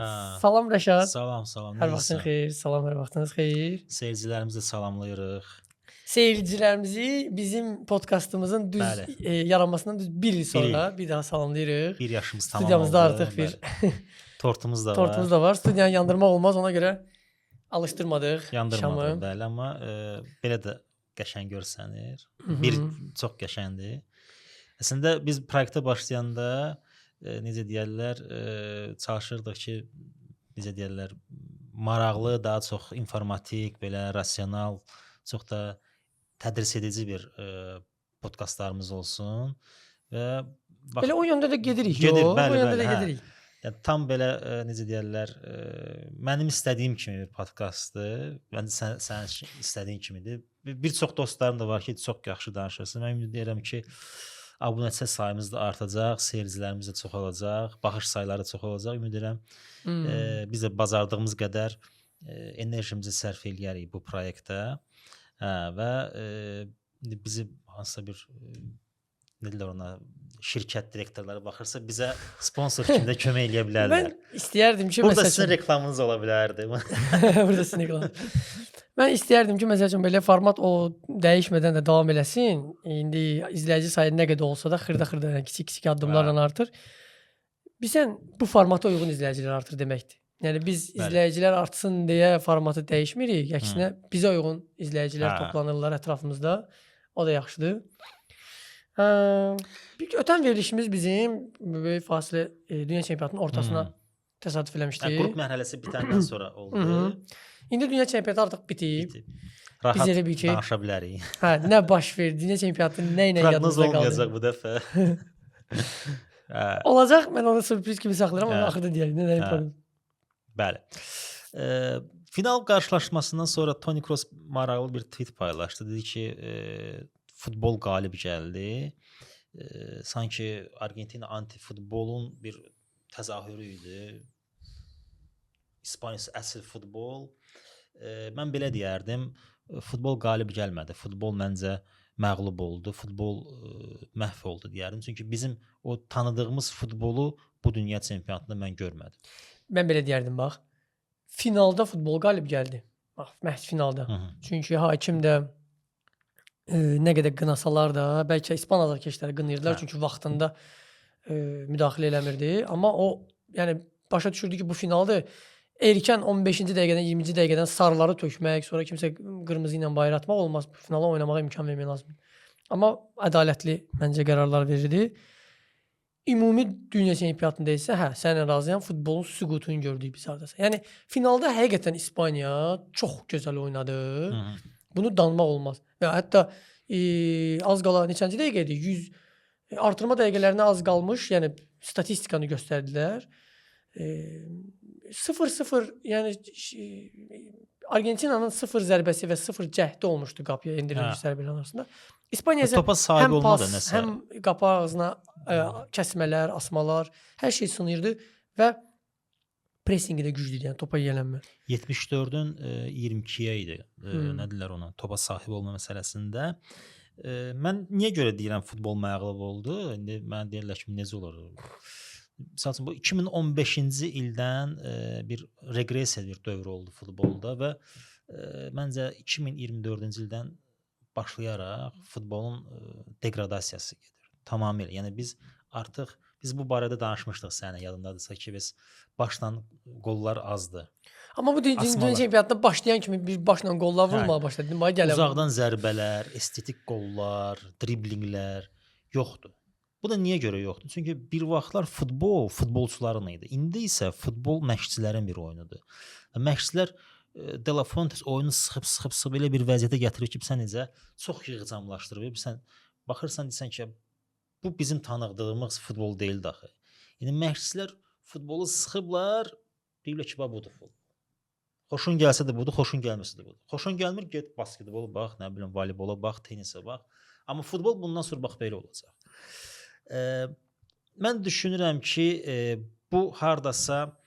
Hə. Salam Rəşad. Salam, salam. Hər vaxtın Necəsən? xeyir. Salam, hər vaxtınız xeyir. Seyircilərimizi də salamlayırıq. Seyircilərimizi bizim podkastımızın düz Bəli. yaranmasından düz 1 il sonra il. bir daha salamlayırıq. 1 yaşımız tamam oldu. Studiyamızda artıq bir tortumuz da tortumuz var. da var. Studiyanı yandırmaq olmaz, ona görə alışdırmadıq Yandırmadıq şamı. bəli, amma belə də qəşəng görsənir. Mhm. Bir çox qəşəngdir. Əslində biz proyektə başlayanda necə deyirlər, çalışırdıq ki, necə deyirlər, maraqlı, daha çox informativ, belə rasional, çox da tədris edici bir podkastlarımız olsun və Belə o yöndə də gedirik. Gedir, yox, bəli, o yöndə bəli, də hə. gedirik. Yəni tam belə necə deyirlər, mənim istədiyim kimi bir podkastdır. Məncə sənin istədiyin kimidir. Bir çox dostlarım da var ki, çox yaxşı danışırsan. Mən ümid edirəm ki, abunəçi sayımız da artacaq, seyircilərimiz də çoxalacaq, baxış sayları çoxalacaq. Ümid edirəm biz də bacardığımız qədər enerjimizi sərf eləyərik bu proyektə. Və bizi hansısa bir nə deyirlər ona, şirkət direktorları baxırsa bizə sponsor kimi də kömək eləyə bilərlər. Mən istəyərdim ki, Burada sizin reklamınız ola bilərdi. Burada sizin reklam. Mən istəyərdim ki, məsəl üçün belə format o dəyişmədən də davam eləsin. İndi izləyici sayı nə qədər olsa da xırda-xırda, kiçik-kiçik addımlarla artır. Bizən bu formata uyğun izləyicilər artır deməkdir. Yəni biz izləyicilər artsın deyə formatı dəyişmirik. Əksinə bizə uyğun izləyicilər toplanırlar ətrafımızda. O da yaxşıdır. Ötən verilişimiz bizim böyük fasilə dünya çempionatının ortasına təsadüf eləmişdi. Qrup mərhələsi bitəndən sonra oldu. İndi dünya çempionatı artıq bitib. Rahat Biz elə bil ki, danışa bilərik. Hə, nə baş verdi? Dünya çempionatı nə ilə yadımızda qaldı? Proqnoz olmayacaq bu dəfə. Olacaq, mən onu sürpriz kimi saxlayıram, amma axırda deyərik. Nə proqnoz? Bəli. Final qarşılaşmasından sonra Toni Kroos maraqlı bir tweet paylaşdı. Dedi ki, futbol qalib gəldi. Sanki Argentina anti-futbolun bir təzahürü idi. İspaniya əsl futbol. Mən belə deyərdim, futbol qalib gəlmədi. Futbol məncə məğlub oldu. Futbol məhv oldu deyərdim. Çünki bizim o tanıdığımız futbolu bu dünya çempionatında mən görmədim. Mən belə deyərdim, bax. Finalda futbol qalib gəldi. Bax, məhz finalda. Çünki hakim də nə qədər qınasalar da, bəlkə İspan azarkeşləri qınayırdılar, çünki vaxtında müdaxilə eləmirdi. Amma o, yəni başa düşürdü ki, bu finaldır. Erkən 15-ci dəqiqədən, 20-ci dəqiqədən sarıları tökmək, sonra kimsə qırmızı ilə bayır atmaq olmaz. Finala oynamağa imkan vermək lazımdır. Amma ədalətli məncə qərarlar verirdi. Ümumi dünya çempionatında isə, hə, sənə razıyam, futbolun süqutunu gördük biz hardasa. Yəni finalda həqiqətən İspaniya çox gözəl oynadı. Bunu danmaq olmaz. Və hətta az qala neçənci dəqiqə idi? 100 artırma dəqiqələrinə az qalmış, yəni statistikanı göstərdilər. 0-0, yəni Argentinanın 0 zərbəsi və 0 cəhdi olmuşdu qapıya endirilmiş zərbələr arasında. İspaniya isə topa sahib olmadı nəsə. Həm qapı ağzına kəsmələr, asmalar, hər şey sınırdı və pressingi də güclü idi, yəni topa yiyələnmə. 74-ün 22-yə idi. Nə deyirlər ona? Topa sahib olma məsələsində. Mən niyə görə deyirəm futbol məğlub oldu? İndi mən deyirlər ki, necə olur? Məsəl üçün bu 2015-ci ildən bir reqressiya bir dövr oldu futbolda və məncə 2024-cü ildən başlayaraq futbolun degradasiyası gedir. Tamamilə. Yəni biz bu barədə danışmışdıq səninlə, yadındadırsa ki, biz başdan qollar azdı. Amma bu dünya çempionatında başlayan kimi bir başla qollar vurmağa başladı. Uzaqdan zərbələr, estetik qollar, driblinqlər yoxdur. Bu da niyə görə yoxdur? Çünki bir vaxtlar futbol futbolçuların idi. İndi isə futbol məşqçilərin bir oyunudur. Məşqçilər De La Fuentes oyunu sıxıb elə bir vəziyyətə gətirir ki, sən necə çox yığcamlaşdırır. Sən baxırsan desən ki, bu bizim tanıdığımız futbol deyil daxı. Yəni məşqçilər futbolu sıxıblar, deyirlər ki, budur futbol. Xoşun gəlsə də budur, xoşun gəlməsə də budur. Xoşun gəlmir, get basketbola bax, nə bilim voleybola bax, tenisə bax. Amma futbol bundan sonra bax belə olacaq. Mən düşünürəm ki, bu hardasa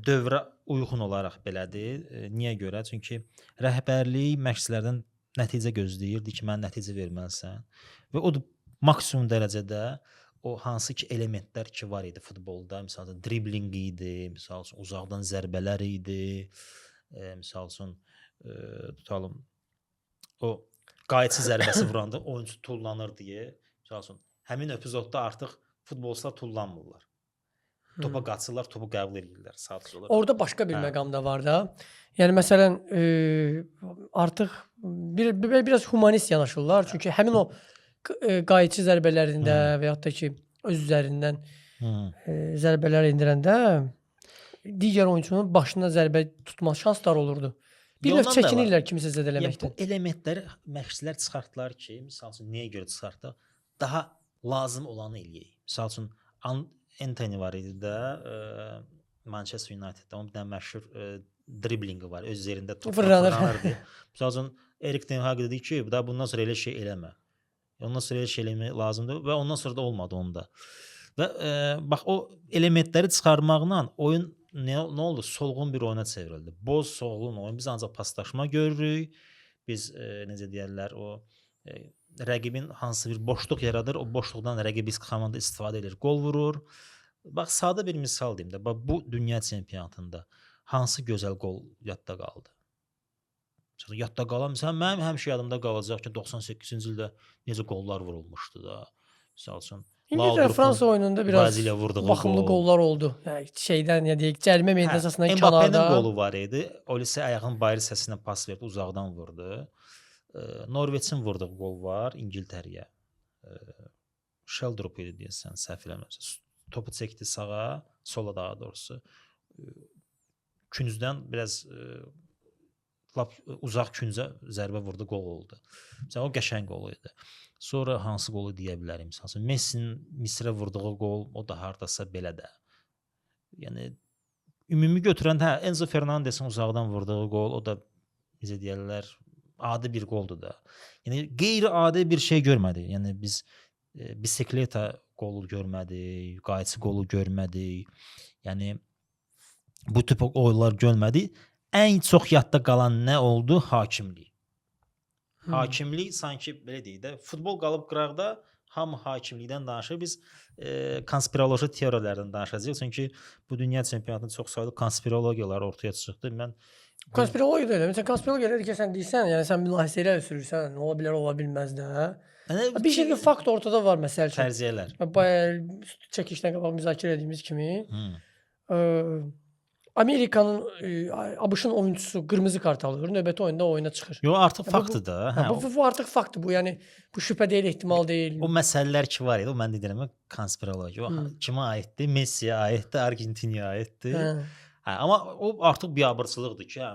dövrə uyğun olaraq belədir. Niyə görə? Çünki rəhbərlik məşqçilərdən nəticə gözləyirdi ki, mən nəticə verməlisən və o da maksimum dərəcədə o hansı ki elementlər ki var idi futbolda, məsəl üçün dribling idi, məsəl üçün uzaqdan zərbələr idi, məsəl üçün tutalım o qayçı zərbəsi vuranda oyunçu tullanır deyə, məsəl üçün həmin epizodda artıq futbolçular tullanmırlar. Topa qaçırlar, topu qəbul edirlər sadəcə olaraq. Orada başqa bir məqam da var da. Yəni məsələn, artıq biraz humanist yanaşırlar. Çünki həmin o qayçı zərbələrində və yaxud da ki öz üzərindən zərbələr endirəndə digər oyunçunun başına zərbə tutma şansları olurdu. Bir növ çəkinirlər kimisə zədələməkdən. Bu elementləri məşqçilər çıxartdılar ki, məsəl üçün niyə görə çıxartdı? Daha lazım olanı eləyək. Məsəl üçün Anthony var idi də Manchester United'da onun bir dənə məşhur driblingi var. Öz yerində top fırlanırdı. Məsəl üçün Erik ten Hag dedi ki, bundan sonra elə şey eləmə. Ondan sonra elə şey eləmək lazımdır və ondan sonra da olmadı onda. Və bax o elementləri çıxarmaqla oyun nə oldu? Solğun bir oyuna çevrildi. Boz, solğun oyun. Biz ancaq paslaşma görürük. Biz necə deyirlər, o rəqibin hansı bir boşluq yaradır, o boşluqdan rəqib komanda istifadə edir, gol vurur. Bax sadə bir misal deyim də. Bax bu dünya çempionatında hansı gözəl gol yadda qaldı? Yadda qalan məsələn mənim həmişə yadımda qalacaq ki 98-ci ildə necə qollar vurulmuşdu da. Məsəl üçün İngiltərə Fransa oyununda biraz baxımlı qollar oldu. Yəni şeydən ya deyək, cərimə meydançasından kənarda. Mbappé'nin qolu var idi. Olisə ayağının bayır hissəsinə pas verdi, uzaqdan vurdu. Norveçin vurduğu qol var İngiltərəyə. Sheldrop idi deyəsən, səhv eləmirəmsə. Topu çəkdi sağa, sola daha doğrusu. Küncdən biraz lap uzaq küncə zərbə vurdu, qol oldu. Məsələn, o qəşəng qol idi. Sonra hansı qolu deyə bilərim? Məsələn, Messi'nin Misrə vurduğu qol, o da hardasa belə də. Yəni ümumi götürəndə Enzo Fernandezin uzaqdan vurduğu qol, o da necə deyirlər, adi bir qoldur da. Yəni qeyri-adi bir şey görmədik. Yəni biz bisikleta qolu görmədik, qayçı qolu görmədik. Yəni bu tip oyunlar görmədik. Ən çox yadda qalan nə oldu? Hakimlik. Hakimlik sanki belə deyək də, futbol qalıb qıraqda hamı hakimlikdən danışır. Biz konspiroloji teoriyalardan danışacağıq. Çünki bu dünya çempionatında çox saylı konspirologiyalar ortaya çıxdı. Mən konspirologiya da elə. Məsələn, konspirologiya elə ki, sən deyirsən, yəni sən mülahisələr sürürsən, nə ola bilər, ola bilməz də. Bir şeyli fakt ortada var məsəl üçün. Fərziyələr. Çəkilişdən qabaq müzakirə etdiyimiz kimi. Amerikanın, ABŞ-ın oyunçusu qırmızı kart alır, növbəti oyunda oyuna çıxır. Yox, artıq faktdır da. Bu artıq faktdır bu. Yəni bu şübhə deyil, ehtimal deyil. O məsələlər ki var idi, o mən deyirəm konspirologiya. O kimə aiddir? Messiyə aiddir, Argentinaya aiddir. Amma o artıq biabırçılıqdır ki,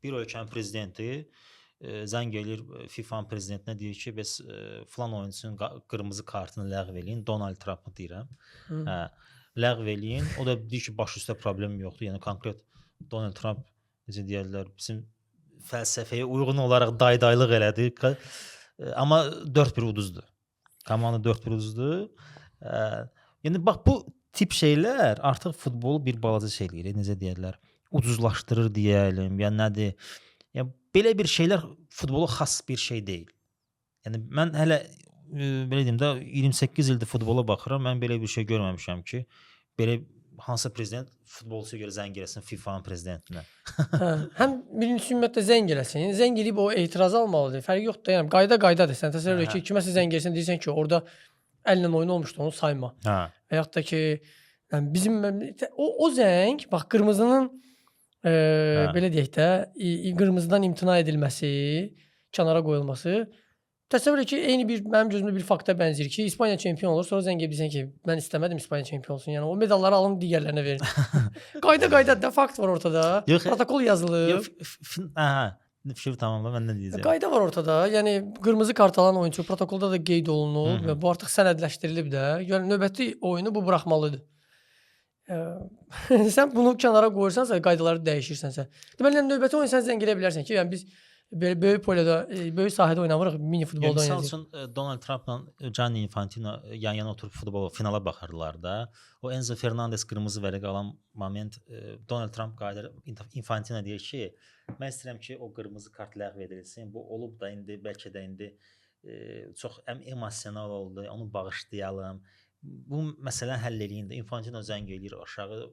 bir ölkənin prezidenti zəng eləyir FIFA-nın prezidentinə deyir ki, bəs filan oyunçunun qırmızı kartını ləğv eləyin, Donald Trump'ı deyirəm. Ləğv eləyin. O da deyir ki, baş üstə problem yoxdur. Yəni konkret Donald Trump necə deyirlər, bizim fəlsəfəyə uyğun olaraq daydaylıq elədi. Amma 4-1 uduzdu. Komanda 4-1 uduzdu. Yəni bax bu tip şeylər artıq futbolu bir balaca şey eləyir, necə deyirlər, ucuzlaşdırır deyəlim, ya nədir? Yəni belə bir şeylər futbola xas bir şey deyil. Yəni mən hələ belə deyim də 28 ildir futbola baxıram, mən belə bir şey görməmişəm ki, belə hansı prezident futbolçuya görə zəng eləsin FIFA-nın prezidentinə. Həm birincisi ümumiyyətlə zəng eləsin. Zəng eləyib o etiraz almalıdır. Fərqi yoxdur. Yəni qaydadır. Sən təsəvvür et ki, kiməsə zəng eləsən, deyirsən ki, orada əllə oyun olmuşdu, onu sayma. Və yaxud da ki, yəni bizim o zəng, bax qırmızının belə deyək də, qırmızıdan imtina edilməsi, kənara qoyulması təsəvvür et ki, eyni bir mənim gözümdə bir fakta bənzəyir ki, İspaniya çempion olur, sonra zəng edirsən ki, mən istəmədim İspaniya çempion olsun. Yəni o medalları alın digərlərinə verin. Qayda da fakt var ortada. Protokol yazılıb. Fikir tamamla, mən nə deyəcəm? Qayda var ortada. Yəni qırmızı kart alan oyunçu protokolda da qeyd olunub və bu artıq sənədləşdirilib də. Yəni növbəti oyunu bu buraxmalıdır. Sən bunu kənara qoyursansa, qaydaları dəyişirsənsə. Deməli növbəti oyun sən zəng eləyə bilərsən ki, yəni biz belə böyük polyada, böyük sahədə oynamırıq, mini futbolda oynayırıq. Məsəl üçün Donald Trumpla Gianni Infantino yan-yana oturub futbola finala baxırlar da. O Enzo Fernandez qırmızı vərəq alan moment Donald Trump qayıdır Infantino deyir ki, mən istəyirəm ki, o qırmızı kart ləğv edilsin. Bu olub da indi bəlkə də indi çox emosional oldu. Onu bağışlayalım. bu məsələni həll eləyin də Infantino zəng eləyir aşağı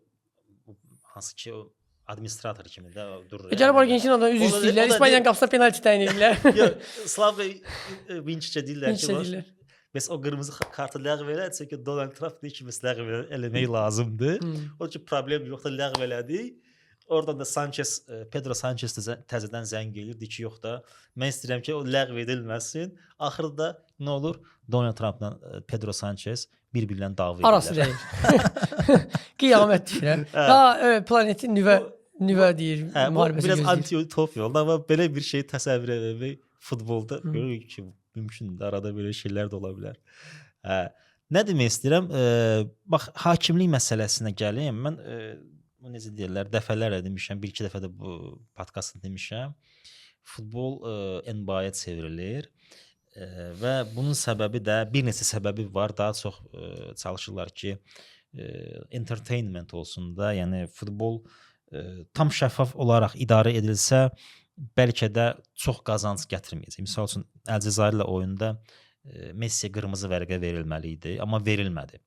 hansı ki o administrator kimi də durur. Gəlib Argentinadan üzr istəyirlər. İspaniyanın qapısına penalti təyin edirlər. Yox, Slavko Vinçicə deyirlər ki, Deyirlər. bəs o qırmızı kartı ləğv elədi, çünki Donald Trump deyir ki, bəs ləğv eləmək lazımdır. O ki problem yoxdur, ləğv elədi. Oradan da Sanchez, Pedro Sanchez təzədən zəng eləyirdi ki, yox da mən istəyirəm ki, o ləğv edilməsin. Axırda nə olur? Donald Trumpla Pedro Sanchez bir-birinə dava edirlər. Arası deyil. Qiyamət deyirəm. Ha, planetin nüvə deyir, müharibəsi biraz gözləyir. anti-utopiya oldu, amma belə bir şey təsəvvür etmək futbolda görürük ki, mümkündür. Arada belə şeylər də ola bilər. Nə demək istəyirəm? Bax, hakimlik məsələsinə gəlim. Mən necə deyirlər, dəfələrlə demişəm, bir-iki dəfə də bu podkastda demişəm. Futbol NBA-yə çevrilir və bunun səbəbi də bir neçə səbəbi var. Daha çox çalışırlar ki, entertainment olsun da, yəni futbol tam şəffaf olaraq idarə edilsə, bəlkə də çox qazanc gətirməyəcək. Məsəl üçün Əlcəzairlə oyunda Messiyə qırmızı vərəqə verilməli idi, amma verilmədi.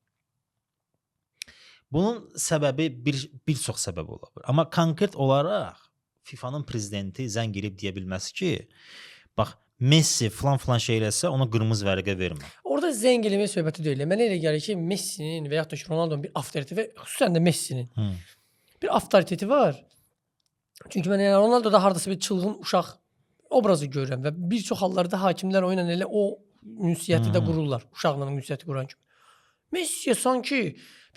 Bunun səbəbi bir çox səbəb ola bilər. Amma konkret olaraq FIFA-nın prezidenti zəng edib deyə bilməz ki, bax Messi falan şey eləsə ona qırmızı vərəqə vermə. Orada zəng eləmək söhbəti deyil. Mənə elə gəlir ki, Messinin və ya da ki Ronaldo'nun bir avtoriteti və xüsusən də Messinin bir avtoriteti var. Çünki mən yəni Ronaldo'da hardasa bir çılğın uşaq obrazı görürəm və bir çox hallarda hakimlər oyunla elə o ünsiyyəti də qururlar. Uşaqla ünsiyyəti quran kimi. Messi sanki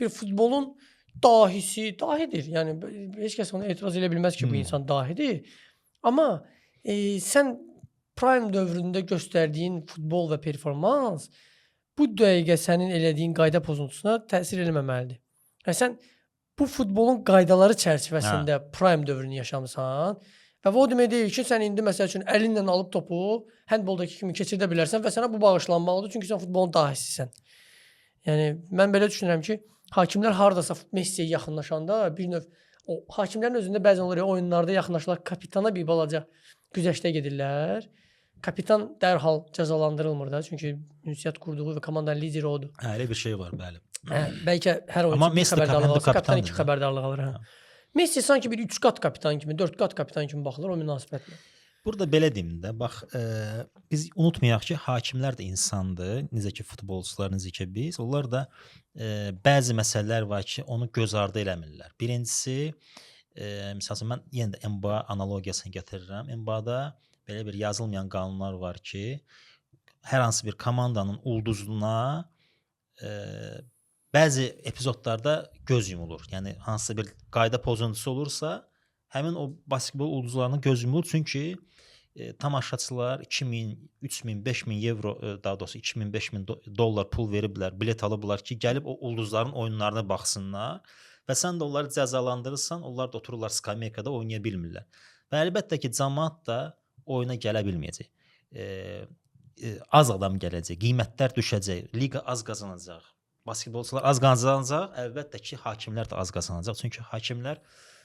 bir futbolun dahidir. Yəni heç kəs ona etiraz edə bilməz ki, bu insan dahidir. Amma sən prime dövründə göstərdiyin futbol və performans bu dəqiqə sənin elədiyin qayda pozuntusuna təsir eləməməlidir. Yəni sən bu futbolun qaydaları çərçivəsində prime dövrünü yaşamısan və o demək deyil ki, sən indi məsəl üçün əlinlə alıb topu handboldakı kimi keçirdə bilərsən və sənə bu bağışlanmalıdır, çünki sən futbolun dahisisən. Yəni mən belə düşünürəm ki, hakimlər hardasa Messiyə yaxınlaşanda bir növ o hakimlərin özündə bəzən olur ya, oyunlarda yaxınlaşırlar, kapitana bir balaca güzəştə gedirlər. Kapitan dərhal cəzalandırılmır da, çünki ünsiyyət qurduğu və komandanın lideri odur. Elə bir şey var, bəli. Bəlkə hər oyuncu bir xəbərdarlıq alsa, kapitan 2 xəbərdarlıq alır. Messi sanki bir 3 qat kapitan kimi, 4 qat kapitan kimi baxılır o münasibətlə. Burada belə deyim də, bax, biz unutmayaq ki, hakimlər də insandır, necə ki futbolçular, necə ki biz. Onlar da bəzi məsələlər var ki, onu göz ardı eləmirlər. Birincisi, məsələn, mən yenə də NBA analogiyasını gətirirəm. NBA-da belə bir yazılmayan qanunlar var ki, hər hansı bir komandanın ulduzuna bəzi epizodlarda göz yumulur. Yəni hansısa bir qayda pozuntusu olursa, həmin o basketbol ulduzlarına göz yumulur. Çünki tamaşaçılar 2000, 3000, 5000 evro, daha doğrusu 2000, 5000 dollar pul veriblər, bilet alıblar ki, gəlib o ulduzların oyunlarına baxsınlar və sən də onları cəzalandırırsan, onlar da otururlar skameykada oynaya bilmirlər. Və əlbəttə ki, cəmaət də oyuna gələ bilməyəcək. Az adam gələcək, qiymətlər düşəcək, liqa az qazanacaq. Basketbolçular az qazanacaq, əlbəttə ki, hakimlər də az qazanacaq. Çünki hakimlər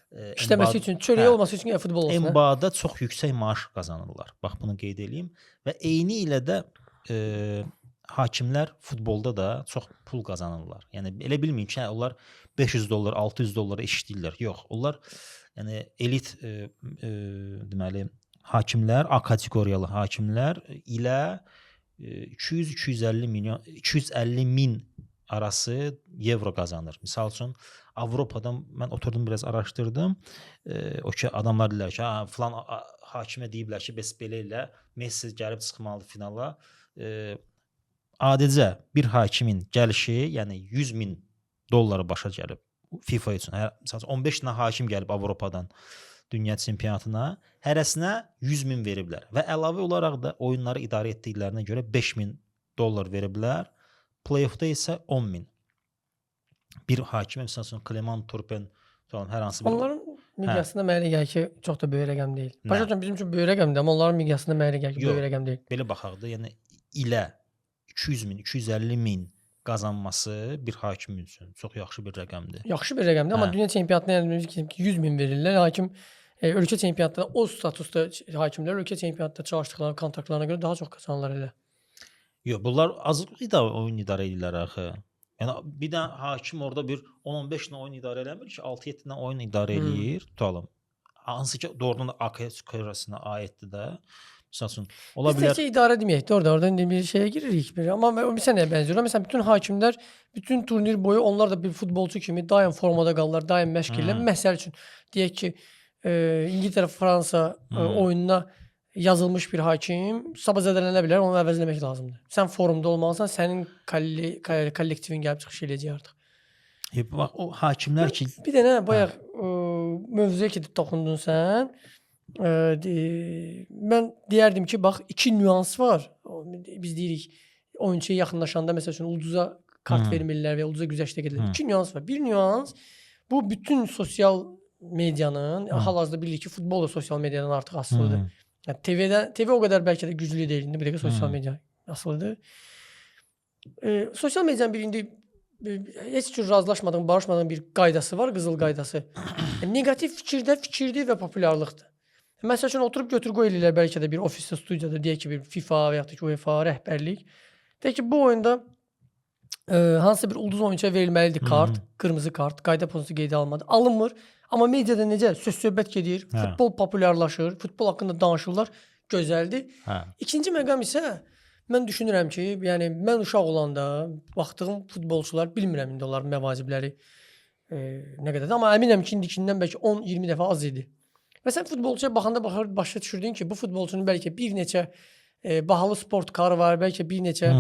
işləməsi üçün, çörəyi olması üçün futbol olsun. NBA-da çox yüksək maaş qazanırlar. Bax, bunu qeyd edeyim. Və eyni ilə də hakimlər futbolda da çox pul qazanırlar. Yəni elə bilməyin ki, onlar 500 dollar, 600 dollara işləyirlər. Yox, onlar yəni elit deməli hakimlər, A kateqoriyalı hakimlər ilə 250 min arası evro qazanır. Misal üçün Avropadan mən oturdum biraz araşdırdım. O ki adamlar deyirlər ki, falan hakimə deyiblər ki, bəs belə ilə Messi gəlib çıxmalıdır finala. Adicə bir hakimin gəlişi, yəni 100 min dollara başa gəlib FIFA üçün. Məsələn 15 dənə hakim gəlib Avropadan dünya çempionatına, hərəsinə 100 min veriblər və əlavə olaraq da oyunları idarə etdiklərinə görə 5 min dollar veriblər. Play-offda isə 10 min. Bir hakimə, məsələn, Clement Turpin falan hər hansı bir... Onların miqyasında mənə elə gəlir ki, çox da böyük rəqəm deyil. Başa bizim üçün böyük rəqəmdir, amma onların miqyasında mənə elə gəlir ki, böyük rəqəm deyil. Belə baxaq da, yəni ilə 200 min, 250 min qazanması bir hakim üçün çox yaxşı bir rəqəmdir. Yaxşı bir rəqəmdir, amma dünya çempionatına yəni 100 min verirlər. Hakim ölkə çempionatında o statusda hakimlər ölkə çempionatında çalışdıqları kontraktlarına görə daha çox qazanırlar elə. Yox, bunlar az oyun idarə edirlər axı. Yəni bir də hakim orada bir 10-15 ilə oyun idarə eləmir ki, 6-7 ilə oyun idarə eləyir, tutalım. Hansı ki doğrudan da AKS karyerasına aiddir də. Məsəl üçün ola Biz bilər. təkcə idarə deməyək də orada indi bir şeyə giririk. Amma məsələn nəyə bənzəyir? Məsələn bütün hakimlər bütün turnir boyu onlar da bir futbolçu kimi daim formada qalırlar, daim məşq edirlər. Məsəl üçün deyək ki, İngiltərə Fransa oyununa yazılmış bir hakim sabah zədələnə bilər, onu əvəzləmək lazımdır. Sən formda olmalısan, sənin kollektivin gəlib çıxış eləyəcək artıq. Bax o hakimlər ki, Bir dənə bayaq mövzuya ki toxundun sən. Mən deyərdim ki, bax iki nüans var. Biz deyirik oyunçuya yaxınlaşanda məsəl üçün ulduza kart vermirlər və ulduza güzəştə gedirlər. İki nüans var. Bir nüans bu bütün sosial medianın, hal-hazırda bilirik ki, futbol da sosial mediadan artıq asılıdır. Yəni TV o qədər bəlkə də güclü deyil. İndi bir də sosial media asılıdır. Sosial medianın bir indi heç cür razılaşmadığın, barışmadığın bir qaydası var, qızıl qaydası. Neqativ fikirdir və populyarlıqdır. Məsəl üçün oturub götür-qoy eləyirlər bəlkə də bir ofisdə, studiyada, deyək ki, bir FIFA və ya da ki, UEFA rəhbərlik. Deyək ki, bu oyunda hansısa bir ulduz oyunçuya verilməlidir kart, qırmızı kart, qayda pozisiya qeydə alınmadı. Alınmır. Amma mediada necə söz-söhbət gedir, futbol populyarlaşır, futbol haqqında danışırlar, gözəldir. İkinci məqam isə mən düşünürəm ki, yəni mən uşaq olanda baxdığım futbolçular, bilmirəm indi onların məvacibləri nə qədərdir, amma əminəm ki, indikindən bəlkə 10-20 dəfə az idi. Və sən futbolçuya baxanda başa düşürdün ki, bu futbolçunun bəlkə bir neçə bahalı sport karı var, bəlkə bir neçə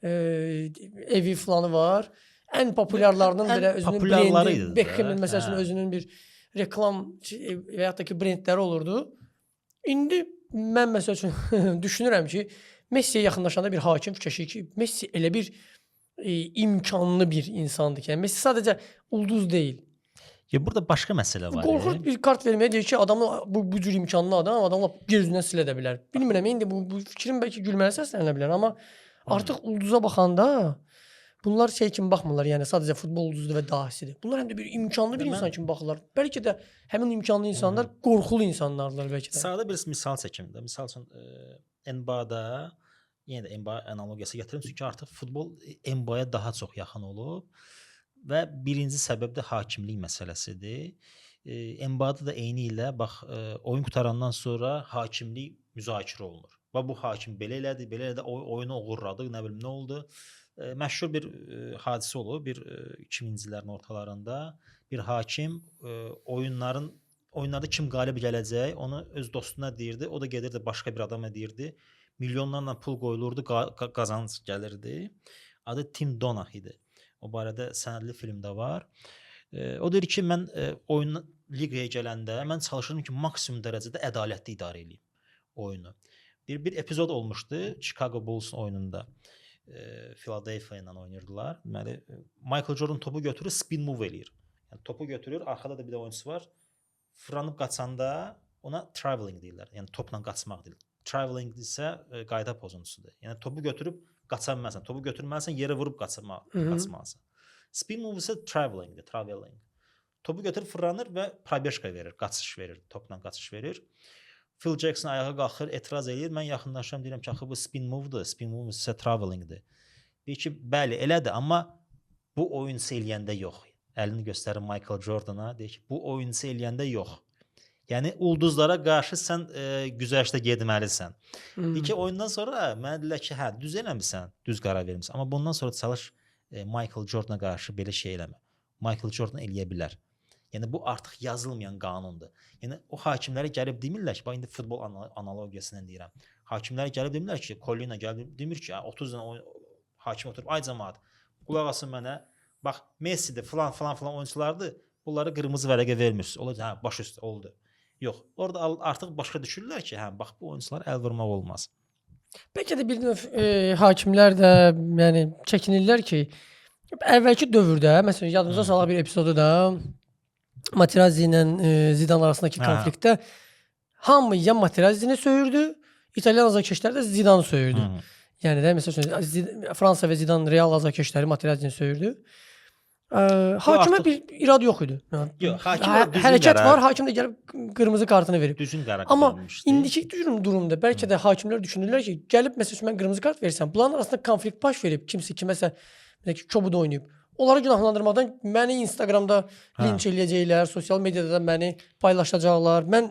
evi falanı var. Ən populyarlarının belə özünün brendi, Beckham'ın məsələn özünün bir reklam və ya da ki brendləri olurdu. İndi mən məsəl üçün düşünürəm ki, Messi'yə yaxınlaşanda bir hakim fikirləşir ki, Messi elə bir imkanlı bir insandır ki, yəni Messi sadəcə ulduz deyil. Ya burada başqa məsələ var. Qorxur bir kart verməyə deyir ki, adamı bu cür imkanlı adamla gözündən silə də bilər. Bilmirəm, indi bu fikrin bəlkə gülməli səslənə bilər, amma artıq ulduza baxanda bunlar şey kimi baxmırlar, yəni sadəcə futbol ulduzudur və dahisidir. Bunlar həm də bir imkanlı bir insan kimi baxırlar. Bəlkə də həmin imkanlı insanlar qorxulu insanlardır bəlkə də. Sadə bir misal çəkim də. Misal üçün NBA-da yenə də NBA analogiyası gətirim, çünki artıq futbol NBA-ya daha çox yaxın olub. Və birinci səbəb də hakimlik məsələsidir. NBA-da da eyni ilə bax oyun qutarandan sonra hakimlik müzakirə olunur. Və bu hakim belə elədi, belə də oyunu oğurladı, nə bilim nə oldu. Məşhur bir hadisə olub, bir 2000-ci illərin ortalarında bir hakim oyunlarda kim qalib gələcək, onu öz dostuna deyirdi, o da gedirdi başqa bir adama deyirdi. Milyonlarla pul qoyulurdu, qazanc gəlirdi. Adı Tim Donagh idi. O barədə sənədli film də var. O deyir ki, mən oyun liqaya gələndə mən çalışırdım ki, maksimum dərəcədə ədalətli idarə edeyim oyunu. Bir epizod olmuşdu Chicago Bulls oyununda. Philadelphia ilə oynayırdılar. Deməli, Michael Jordan topu götürür, spin move eləyir. Yəni topu götürür, arxada da bir də oyunçusu var. Fırlanıb qaçanda ona traveling deyirlər. Yəni topla qaçmaq deyil. Traveling isə qayda pozuntusudur. Yəni topu götürüb qaça bilməsən, topu götürməlisən, yerə vurub qaçmalısan. Spin move isə traveling. Topu götürüb fırlanır və probежка verir, qaçış verir, topla qaçış verir. Phil Jackson ayağa qalxır, etiraz eləyir. Mən yaxınlaşıram, deyirəm ki, axı bu spin move-dur. Spin move isə travelingdir. Deyir ki, bəli, elədir, amma bu oyunçu eləyəndə yox. Əlini göstərir Michael Jordana, deyir ki, bu oyunçu eləyəndə yox. Yəni ulduzlara qarşı sən güzəştə getməlisən. Deyir ki, oyundan sonra mənə deyirlər ki, hə, düz eləmisən, düz qərar vermisən. Amma bundan sonra çalış Michael Jordana qarşı belə şey eləmə. Michael Jordan eləyə bilər. Yəni bu artıq yazılmayan qanundur. Yəni o hakimlərə gəlib demirlər ki, bax indi futbol analogiyasından deyirəm. Hakimlərə gəlib demirlər ki, Collina gəlib demir ki, 30 dənə hakim oturub, ay cəmaət, qulaq asın mənə. Bax Messi'dir, falan oyunçulardır. Bunları qırmızı vərəqə vermirsiniz. Olur, hə, baş üstə oldu. Yox, orada artıq başqa düşürlər ki, hə, bax bu oyunçular əl vurmaq olmaz. Bəlkə də bir növ hakimlər də yəni çəkinirlər ki, əvvəlki dövrdə, məsələn, yadınıza salaq bir epizodu da Materazzi ilə Zidane arasındakı konfliktdə hamı ya Materazzini söyürdü, İtalyan azarkeşləri də Zidane'ı söyürdü. Yəni də məsələn Fransa və Zidane Real azarkeşləri Materazzini söyürdü. Hakimə bir irad yox idi. Yox, hakimə düzgün hərəkət var, hakim də gəlib qırmızı kartını verib. Düzgün qərar amma vermişdi. indiki durumda bəlkə də hakimlər düşünürlər ki, gəlib məsələn mən qırmızı kart versəm, bunların arasında konflikt baş verib, kimsə kiməsə ki, kobud oynayıb. onları günahlandırmadan məni Instagramda Hə. linç eləyəcəklər, sosial mediada da məni paylaşacaqlar. Mən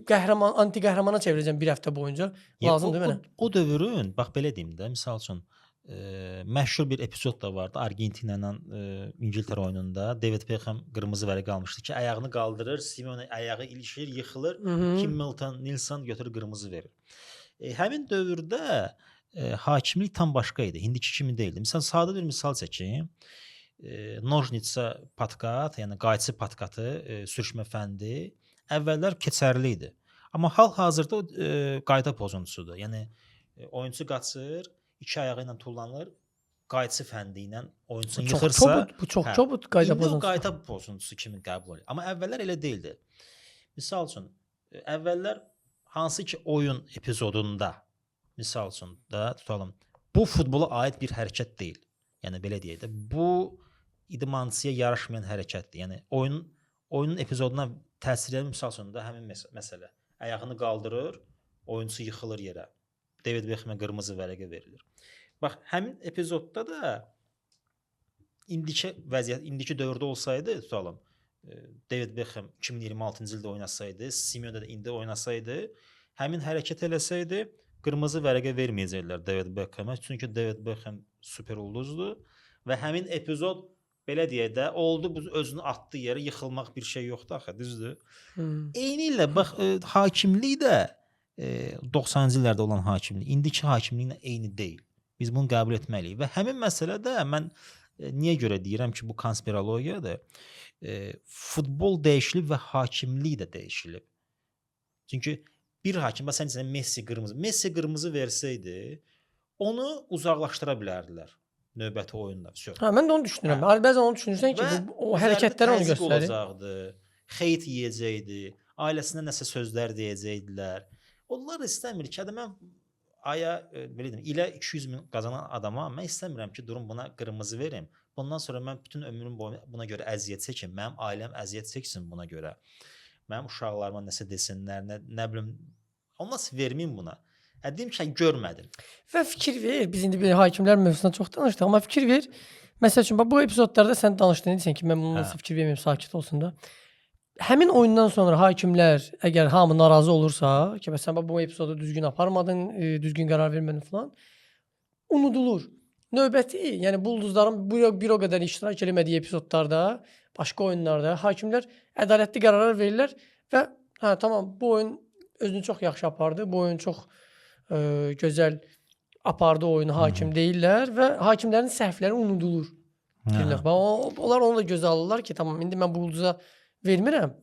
qəhrəman, anti qəhrəmana çevirəcəm bir həftə boyunca. Lazımdır mənə. O dövrün, bax belə deyim də, misal üçün məşhur bir epizod da vardı Argentina ilə İngiltərə oyununda. David Beckham qırmızı vərəq almışdı ki, ayağını qaldırır, Simeone ayağı ilişir, yıxılır, Kim Milton Nilsson götürür qırmızı verir. Həmin dövrdə hakimlik tam başqa idi. İndiki kimi deyildi. Məsələn, sadə bir misal çəkim. Nojnitsa patkat, yəni qayçı patkatı, sürüşmə fəndi əvvəllər keçərli idi. Amma hal-hazırda o qayda pozuntusudur. Yəni oyunçu qaçır, iki ayağı ilə tullanır, qayçı fəndi ilə oyunçunu yıxırsa, bu çox çobud qayda indi o pozuntusu. qayda pozuntusu kimi qəbul edilir. Amma əvvəllər elə deyildi. Misal üçün, əvvəllər hansı ki oyun epizodunda, misal üçün da tutalım, bu futbola aid bir hərəkət deyil. Yəni belə deyək də, bu idmançıya yaraşmayan hərəkətdir. Yəni oyunun epizoduna təsir edən misal üçün də həmin məsələ. Ayağını qaldırır, oyunçu yıxılır yerə. David Beckham'a qırmızı vərəqə verilir. Bax, həmin epizodda da indiki vəziyyət, indiki dövrdə olsaydı, tutalım, David Beckham 2026-cı ildə oynasaydı, Simeone də indi oynasaydı, həmin hərəkət eləsəydi, qırmızı vərəqə verməyəcəklər David Beckham'a. Çünki David Beckham super ulduzdur və həmin epizod belə deyək də, oldu, bu özünü atdı yerə, yıxılmaq bir şey yoxdur axı, düzdür? Eynilə bax, hakimlik də 90-cı illərdə olan hakimlik, indiki hakimliklə eyni deyil. Biz bunu qəbul etməliyik və həmin məsələdə mən niyə görə deyirəm ki, bu konspirologiyadır? Futbol dəyişilib və hakimlik də dəyişilib. Çünki bir hakim, bax sən Messi qırmızı versəydi, onu uzaqlaşdıra bilərdilər növbəti oyunda. Hə, mən də onu düşünürəm. Bəzən onu düşünürsən ki, o hərəkətlər onu göstərir. Olacaqdı, xeyt yeyəcəkdi, ailəsinə nəsə sözlər deyəcəkdilər. Onlar istəmir ki, mən belə deyim, ilə 200 min qazanan adama mən istəmirəm ki, durum buna qırmızı verim. Bundan sonra mən bütün ömrüm boyu buna görə əziyyət çəkim, mənim ailəm əziyyət çəksin buna görə. Mənim uşaqlarıma nəsə desinlər, nə bilim, ondan verməyim buna. Deyim ki, görmədim. Və fikir ver, biz indi bir hakimlər mövzusuna çox danışdıq, amma fikir ver. Məsəl üçün, bu epizodlarda sən danışdın, deyirsən ki, mən bununla fikir verməyim, sakit olsun da. Həmin oyundan sonra hakimlər, əgər hamı narazı olursa, ki, sən bu epizodu düzgün aparmadın, düzgün qərar vermədin falan, unudulur. Növbəti, yəni bu ulduzların bir o qədər iştirak eləmədiyi epizodlarda, başqa oyunlarda hakimlər ədalətli qərarlar verirlər və tamam, bu oyun özünü çox yaxşı apardı, bu oyun çox gözəl apardı oyunu hakim deyirlər və hakimlərin səhvləri unudulur. Onlar onu da gözə alırlar ki, tamam, indi mən bu ulduza vermirəm.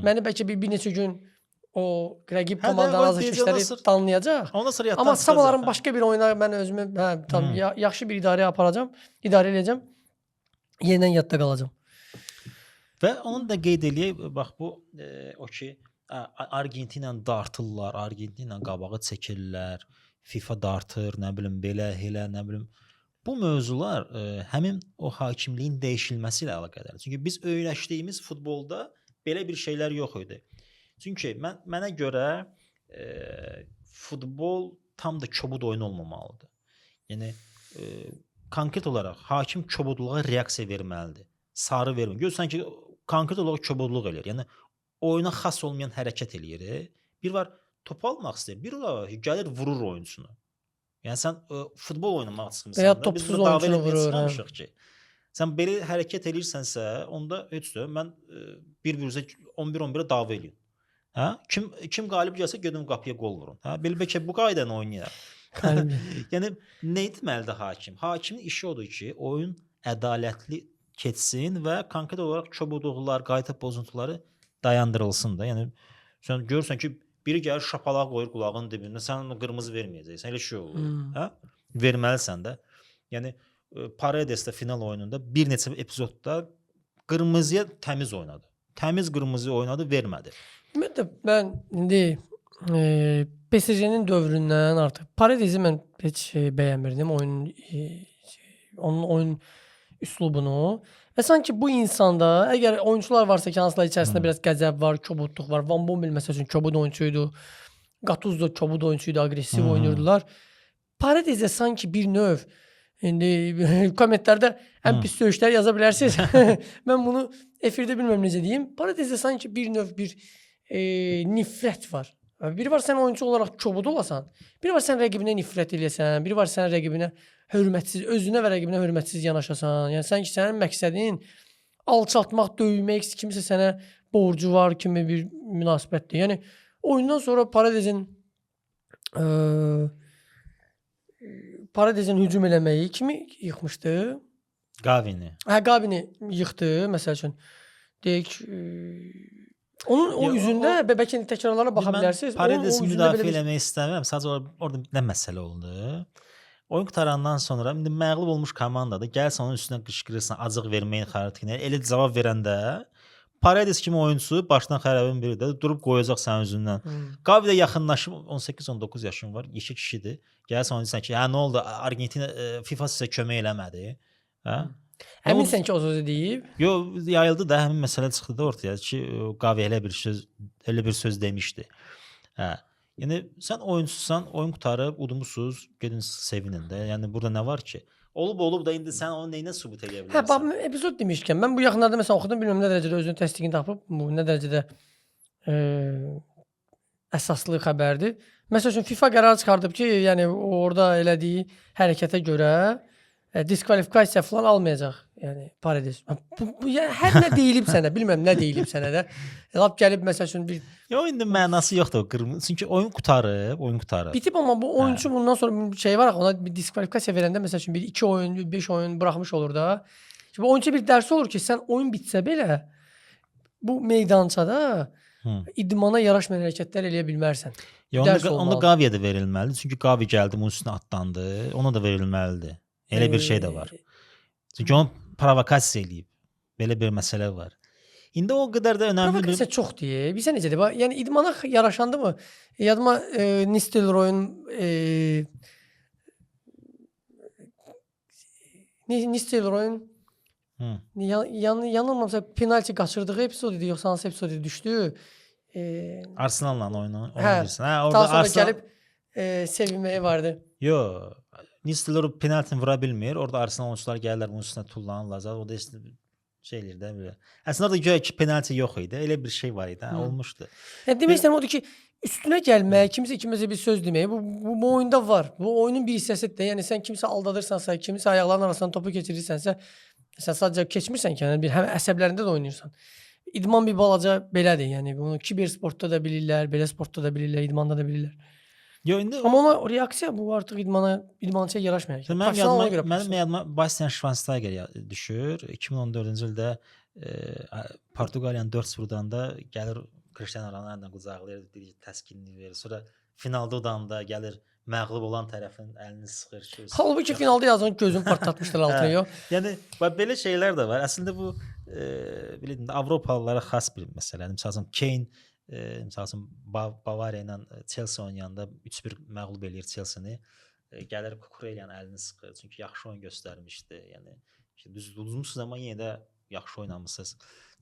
Məni bəlkə bir neçə gün o rəqib komandanın azı işləri danlayacaq. Amma sabahların başqa bir oyuna mən özümü yaxşı bir idarə aparacam, idarə edəcəm, yenidən yadda qalacam. Və onu da qeyd eləyək, bax bu o ki, Argentina dartırlar, Argentina qabağa çəkirlər, FIFA dartır, nə bilim belə, elə, nə bilim. Bu mövzular həmin o hakimliyin dəyişilməsi ilə əlaqədardır. Çünki biz öyrəşdiyimiz futbolda belə bir şeylər yox idi. Çünki mənə görə futbol tam da kobud oyun olmamalıdır. Yəni konkret olaraq hakim kobudluğa reaksiya verməlidir. Sarı vermir. Görürsən ki, konkret olaraq kobudluq eləyir. Yəni oyuna xas olmayan hərəkət eləyir. Bir var top almaq istəyir, bir var gəlir vurur oyunçunu. Yəni sən futbol oynamaq istəyirsən də, biz bunu dava etmişik ki. Sən belə hərəkət eləyirsənsə, onda heç də mən 1-1-ə 11-11-ə dava eləyim. Hə? Kim qalib gəlsə gedin qapıya qol vurun. Hə? Belki bu qaydanı oynayır. Yəni nə etməlidir hakim? Hakimin işi odur ki, oyun ədalətli keçsin və konkret olaraq kobudluqlar, qayda pozuntuları dayandırılsın da. Yəni sən görürsən ki, biri gəlir şapalaq qoyur qulağının dibində, sən ona qırmızı verməyəcəksən. Elə şey olur. Hə? Verməlisən də. Yəni Paredesdə final oyununda bir neçə epizodda qırmızıya təmiz oynadı. Təmiz qırmızı oynadı, vermədi. Mən indi PSG-nin dövründən artıq Paredesi mən heç bəyənmirdim onun oyun üslubunu. Və sanki bu insanda əgər oyunçular varsa ki, hansılar içərisində biraz qəzəb var, kobudluq var. Van Bommel məsəl üçün kobud oyunçuydu. Gattuso kobud oyunçuydu, aqressiv oynayırdılar. Paredesdə sanki bir növ İndi kommentlərdə ən Hı. pis söyüşlər yaza bilərsiniz. Mən bunu efirdə bilmirəm necə deyim. Paradizdə sanki bir növ bir nifrət var. Biri var sən oyunçu olaraq kobud olasan, biri var sən rəqibinə nifrət eləyəsən, biri var sən rəqibinə hörmətsiz, özünə və rəqibinə hörmətsiz yanaşasan. Yəni sanki sənin məqsədin alçaltmaq, döymək, kimsə sənə borcu var kimi bir münasibətdir. Yəni oyundan sonra Paradizin hücum eləməyi kimi yıxmışdı? Gavini. Gabini yıxdı məsəl üçün. Deyək, onun o Yo, üzündə bəlkə təkrarlara baxa bilərsiniz. Paradisi üzündə müdafiə belə bir eləmək istəmirəm. Sadəcə orada nə məsələ oldu? Oyun qutarandan sonra indi məğlub olmuş komandada gəlsən onun üstünə qışqırırsan, acıq verməyin xarakterinə. Elə cavab verəndə Paradis kimi oyunçusu başdan xərabın biri də durub qoyacaq sənin üzündən. Gavi də yaxınlaşıb 18-19 yaşın var, yeşil kişidir. Gəlsən onu deyirsən ki, hə nə oldu? Argentina FIFA sizə kömək eləmədi. Hə? Əminsən ki, o sözü deyib? Yo, yayıldı da həmin məsələ çıxdı da ortaya ki, Gavi elə bir söz demişdi. Hə. Yəni sən oyunçusan, oyun qutarıb, udmusuz, gedin sevinin də. Yəni burada nə var ki? Olub da indi sən onu nəyinə sübut edə bilərsən? Hə, bax epizod demişkən, mən bu yaxınlarda məsələn oxudum, bilmirəm nə dərəcədə özünün təsdiqini tapıb, bu nə dərəcədə əsaslı xəbərdir. Məsəl üçün FIFA qərar çıxardıb ki, yəni orada elədiyi hərəkətə görə diskvalifikasiya falan almayacaq. Yəni Paradis. Bu yəni hər nə deyilib sənə, bilmirəm nə deyilib sənə də. Lap gəlib məsəl üçün bir Yo, indi mənası yoxdur o qırmızı. Çünki oyun qutarıb. bitib, amma bu oyunçu bundan sonra bir şey var, ona bir diskvalifikasiya verəndə məsəl üçün bir 2 oyun, 5 oyun buraxmış olur da. Şimdi oyunçu bir dərsi olur ki, sən oyun bitsə belə bu meydançada idmana yaraşmayan hərəkətlər eləyə bilmərsən. Ya Dərs onda olmalı. Gaviyə də verilməlidir. Çünki Gavi gəldi, bunun üstünə atlandı. Ona da verilməlidir. Elə bir şey də var. Çünki onu provokasiya eləyib. Belə bir məsələ var. İndi o qədər də önəmli Provokasiya çoxdur. Bilirsən necədir? Yəni idmana yaraşandı mı? Yadıma Nistelrooyun Nistelrooyun yanılmamsa penalti qaçırdığı epizod idi, yoxsa hansı epizod idi düşdü? Arsenal'la oynayırsan. Hə, orada orada Arsenal gəlib sevinməyi vardı. Yo, Nistelrooy penaltini vura bilmir. Orada Arsenal oyunçuları gəlirlər bunun üstünə tullanırlar. O da şey eləyir də belə. Əslində orada göyə ki penalti yox idi. Elə bir şey var idi. Olmuşdu. Demək istəyirəm odur ki, üstünə gəlmək, kiməsə bir söz demək, bu oyunda var. Bu oyunun bir hissəsidir də. Yəni sən kimsə aldadırsansa, kimsə ayaqlarının arasından topu keçirirsənsə, sən sadəcə keçmirsən ki, yəni bir həm əsəblərində də oynayırsan. İdman bir balaca belədir. Yəni bunu kibersportda da bilirlər, belə sportda da bilirlər, idmanda da bilirlər. Yo, indi Amma ona reaksiya bu artıq idmançıya yaraşmır. Mənim yadıma Bastian Schweinsteiger düşür. 2014-cü ildə Portuqaliyanın 4-0-dan da gəlir Cristiano Ronaldo qucaqlayır, təskinlik verir. Sonra finalda udanda gəlir məğlub olan tərəfin əlini sıxır. Halbuki finalda yazın gözünü partlatmışlar altına yox. Yəni belə şeylər də var. Əslində bu bilin Avropalılara xas bir məsələdir. Məsələn Kane məsələn Bavariya ilə Chelsea oynayanda 3-1 məğlub eləyir Chelsea-ni. Gəlir Kukurelyanın əlini sıxır. Çünki yaxşı oyun göstərmişdi. Yəni düzmüsünüz amma yenə də yaxşı oynamısınız.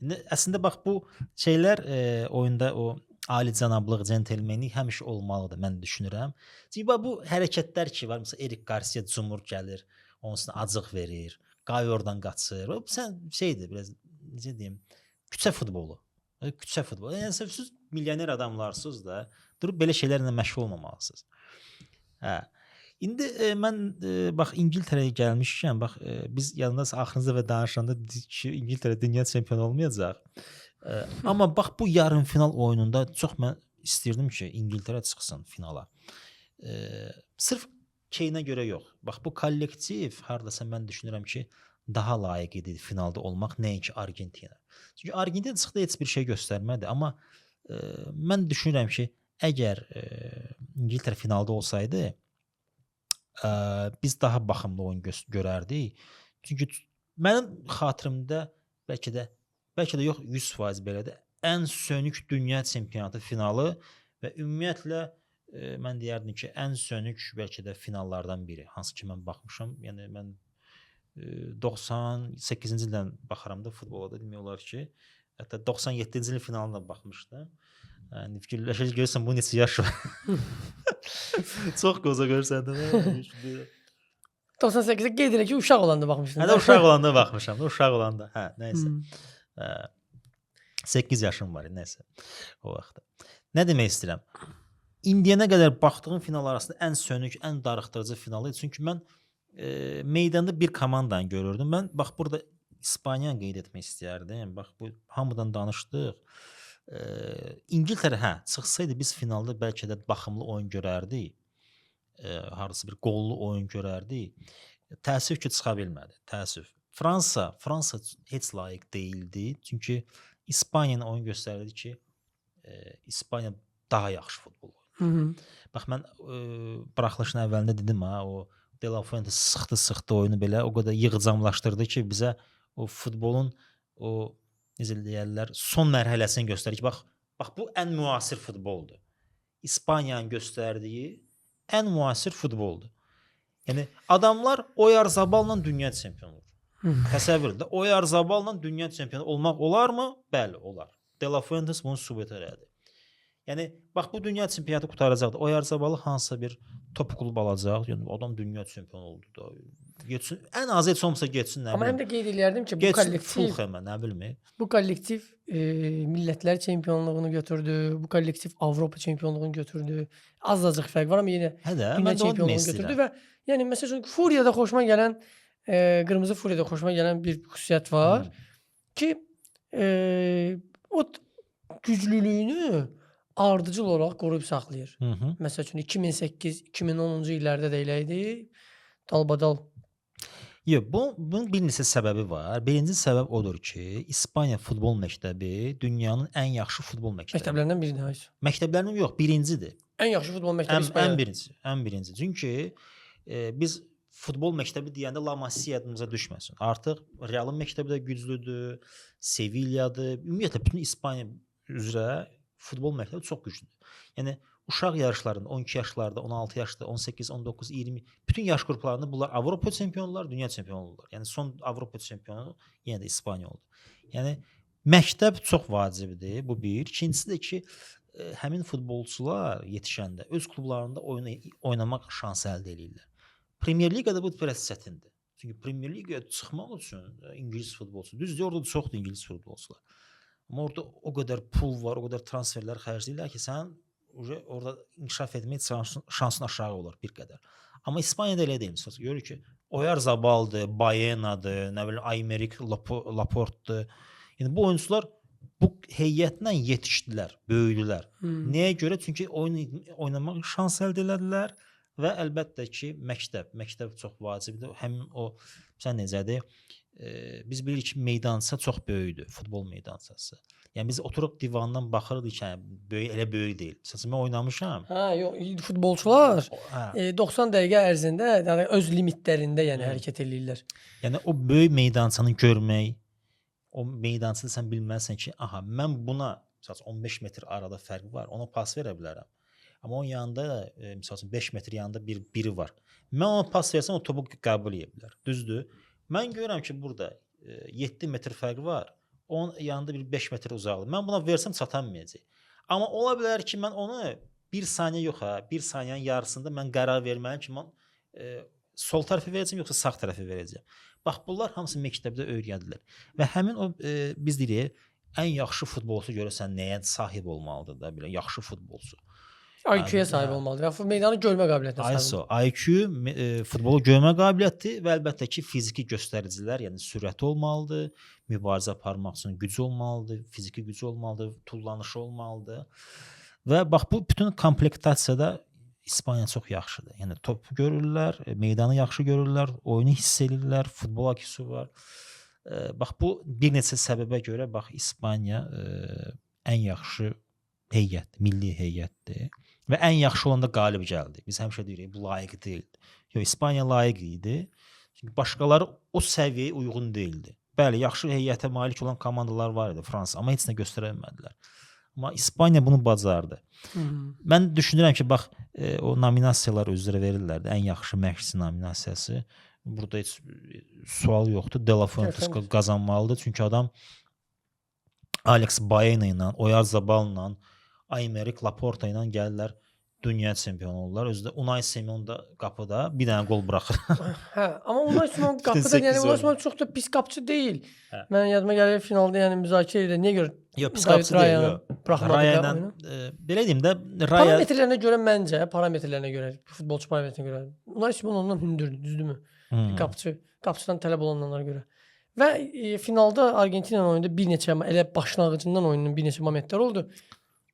İndi əslində bax bu şeylər oyunda o alicənablıq, centilmenlik həmişə olmalıdır mən düşünürəm. Çünki bu hərəkətlər ki var, məsələn Erik Garcia cumur gəlir, onun üstünə acıq verir, Gavi oradan qaçır. Bu sən şeydir, biraz necə deyim, küçə futbolu. Küçə futbolu. Yəni siz milyoner adamlarsınız da, durub belə şeylərlə məşğul olmamalısınız. Hə. İndi mən bax İngiltərəyə gəlmişkən, bax biz yadınızda axırıncı və danışanda dedik ki, İngiltərə dünya çempionu olmayacaq. Amma bax bu yarımfinal oyununda çox mən istəyirdim ki, İngiltərə çıxsın finala. Sırf Kane'ə görə yox. Bax bu kollektiv hardasa mən düşünürəm ki, daha layiq idi finalda olmaq, nəinki Argentina. Çünki Argentina çıxdı heç bir şey göstərmədi, amma mən düşünürəm ki, əgər İngiltərə finalda olsaydı, biz daha baxımlı oyun görərdik. Çünki mənim xatirimdə bəlkə də yox 100% belədir. Ən sönük dünya çempionatı finalı və ümumiyyətlə mən deyərdim ki, ən sönük bəlkə də finallardan biri. Hansı ki mən baxmışam. Yəni mən 98-ci ildən baxaram da futbola da demək olar ki, hətta 97-ci ilin finalına baxmışdım. Yəni fikirləşəcək görürsən bu neçə yaş var. Çox qoza görsən də. 98-də qeyd elə ki, uşaq olanda baxmışdın. Hə də uşaq olanda baxmışam da, uşaq olanda. Hə, nəysə. Hmm. 8 yaşım var idi, nəysə o vaxtda. Nə demək istəyirəm? İndiyənə qədər baxdığım final arasında ən sönük, ən darıxdırıcı final idi. Çünki mən meydanda bir komandanı görürdüm. Mən bax burada İspaniyanı qeyd etmək istəyərdim. Bax bu hamıdan danışdıq. İngiltərə çıxsaydı biz finalda bəlkə də baxımlı oyun görərdik. Harısı bir qollu oyun görərdik. Təəssüf ki, çıxa bilmədi. Təəssüf. Fransa heç layiq deyildi. Çünki İspaniyanın oyun göstərdi ki, İspaniya daha yaxşı futbol oynadı. Bax mən buraxılışın əvvəlində dedim o De La Fuente sıxdı oyunu belə, o qədər yığcamlaşdırdı ki, bizə o futbolun o necə deyirlər, son mərhələsini göstərir ki, bax bu ən müasir futboldur. İspaniyanın göstərdiyi ən müasir futboldur. Yəni adamlar Oyarzaballa dünya çempionu olur. Təsəvvür et, Oyarzaballa dünya çempionu olmaq olarmı? Bəli, olar. De La Fuente bunu sübut elədi. Yəni bax bu dünya çempionatı qutaracaqdı. Oyarzabalı hansısa bir top klub alacaq. Yəni adam dünya çempionu oldu da. Getsin, ən azı heç olmasa getsin, nə bilim. Amma həm də qeyd eləyərdim ki, bu kollektiv nə bilmir. Bu kollektiv millətlər çempionluğunu götürdü. Bu kollektiv Avropa çempionluğunu götürdü. Az-azıq fərq var amma yenə dünya çempionluğunu götürdü və yəni məsələn Furiyada xoşuma gələn qırmızı Furiyada xoşuma gələn bir xüsusiyyət var ki, o güclülüyünü ardıcıl olaraq qoruyub saxlayır. Məsəl üçün 2008-2010-cu illərdə də elə idi. Dalbadal. Yox, bunun bir neçə səbəbi var. Birinci səbəb odur ki, İspaniya futbol məktəbi dünyanın ən yaxşı futbol məktəbi. Məktəblərindən biridir. Məktəblərindən yox, birincidir. Ən yaxşı futbol məktəbi İspaniya. Ən birinci. Çünki biz futbol məktəbi deyəndə La Masia yadımıza düşməsin. Artıq Realın məktəbi də güclüdür, Sevilladır. Ümumiyyətlə bütün İspaniya üzrə futbol məktəbi çox güclüdür. Yəni uşaq yarışlarında 12 yaşlarda, 16 yaşda, 18, 19, 20 bütün yaş qruplarında bunlar Avropa çempionlar, dünya çempionu olurlar. Yəni son Avropa çempionu yenə də İspaniya oldu. Yəni məktəb çox vacibdir, bu bir. İkincisi də ki, həmin futbolçular yetişəndə öz klublarında oynamaq şansı əldə edirlər. Premier Liqada bu biraz çətindir. Çünki Premier Liqaya çıxmaq üçün İngilis futbolçusu, düzdür, orada çoxdur İngilis futbolçular. Amma orada o qədər pul var, o qədər transferlər xərcləyirlər ki, sən orada inkişaf etmək şansın aşağı olur bir qədər. Amma İspaniyada elə deyil. Görür ki, Oyarzabaldır, Bayenadır, nə bilim Aymeric Laporte'dur. Yəni bu oyunçular bu heyətlə yetişdilər, böyüdülər. Nəyə görə? Çünki oynamaq şans əldə elədilər və əlbəttə ki, məktəb çox vacibdir. Həmin o sən necədir? Biz bilirik ki, meydança çox böyükdür, futbol meydançası. Yəni biz oturuq divandan baxırıq ki, elə böyük deyil. Məsələn, mən oynamışam. Yox, futbolçular 90 dəqiqə ərzində yəni öz limitlərində yəni hərəkət eləyirlər. Yəni o böyük meydançanı görmək, o meydançada sən bilməlisən ki, aha, mən buna məsələn 15 metr arada fərq var, ona pas verə bilərəm. Amma onun yanında məsələn 5 metr yanında biri var. Mən ona pas versəm o topu qəbul edə bilər. Düzdür? Mən görürəm ki, burada 7 metr fərq var. Onun yanında bir 5 metr uzaqdır. Mən buna versəm çatamayacaq. Amma ola bilər ki, mən onu 1 saniyə yox, 1 saniyənin yarısında mən qərar verməliyəm ki, mən sol tərəfə verəcəm yoxsa sağ tərəfə verəcəm. Bax bunlar hamısı məktəbdə öyrədilər. Və həmin o biz deyirik, ən yaxşı futbolçu görəsən nəyə sahib olmalıdır da, belə yaxşı futbolçu. IQ-yə sahib olmalıdır və meydanı görmə qabiliyyətinə sahib olmalıdır. IQ futbolu görmə qabiliyyəti və əlbəttə ki, fiziki göstəricilər, yəni sürəti olmalıdır, mübarizə aparmaq üçün gücü olmalıdır, fiziki gücü olmalıdır, tullanışı olmalıdır. Və bax bu bütün komplektasiyada İspaniya çox yaxşıdır. Yəni top görürlər, meydanı yaxşı görürlər, oyunu hiss edirlər, futbol IQ-su var. Bax bu bir neçə səbəbə görə bax İspaniya ən yaxşı heyət, milli heyətdir. Və ən yaxşı olanda qalib gəldi. Biz həmişə deyirik, bu layiq deyildi. Yox, İspaniya layiq idi. Çünki başqaları o səviyyəyə uyğun deyildi. Bəli, yaxşı heyətə malik olan komandalar var idi Fransa, amma heç nə göstərə bilmədilər. Amma İspaniya bunu bacardı. Mən düşünürəm ki, bax o nominasiyalar özləri verirlər də, ən yaxşı məşqçi nominasiyası. Burada heç sual yoxdur. De La Fuentes qazanmalıdır. Çünki adam Alex Baena ilə, Oyarzabal ilə, Aymeric Laporte ilə gəlirlər dünya çempionu olurlar. Özü də Unai Simon da qapıda bir dənə gol buraxır. Hə, amma Unai Simon qapıda, 8 yəni Unai oyun. Simon çox da pis qapıçı deyil. Hə. Mən yadıma gəlir finalda yəni müzakirə edə niyə görə Yox, pis qapıçı deyil. Raya Yox. buraxmadı Raya da ilə oyunu? belə deyim də Raya Parametrlərinə görə məncə, parametrlərinə görə, futbolçu parametrlərinə görə Unai Simon ondan hündürdür, düzdürmü? Qapıçıdan tələb olunanlara görə. Və finalda Argentina ilə oyunda bir neçə elə başlanğıcından oyunun bir neçə momentlər oldu.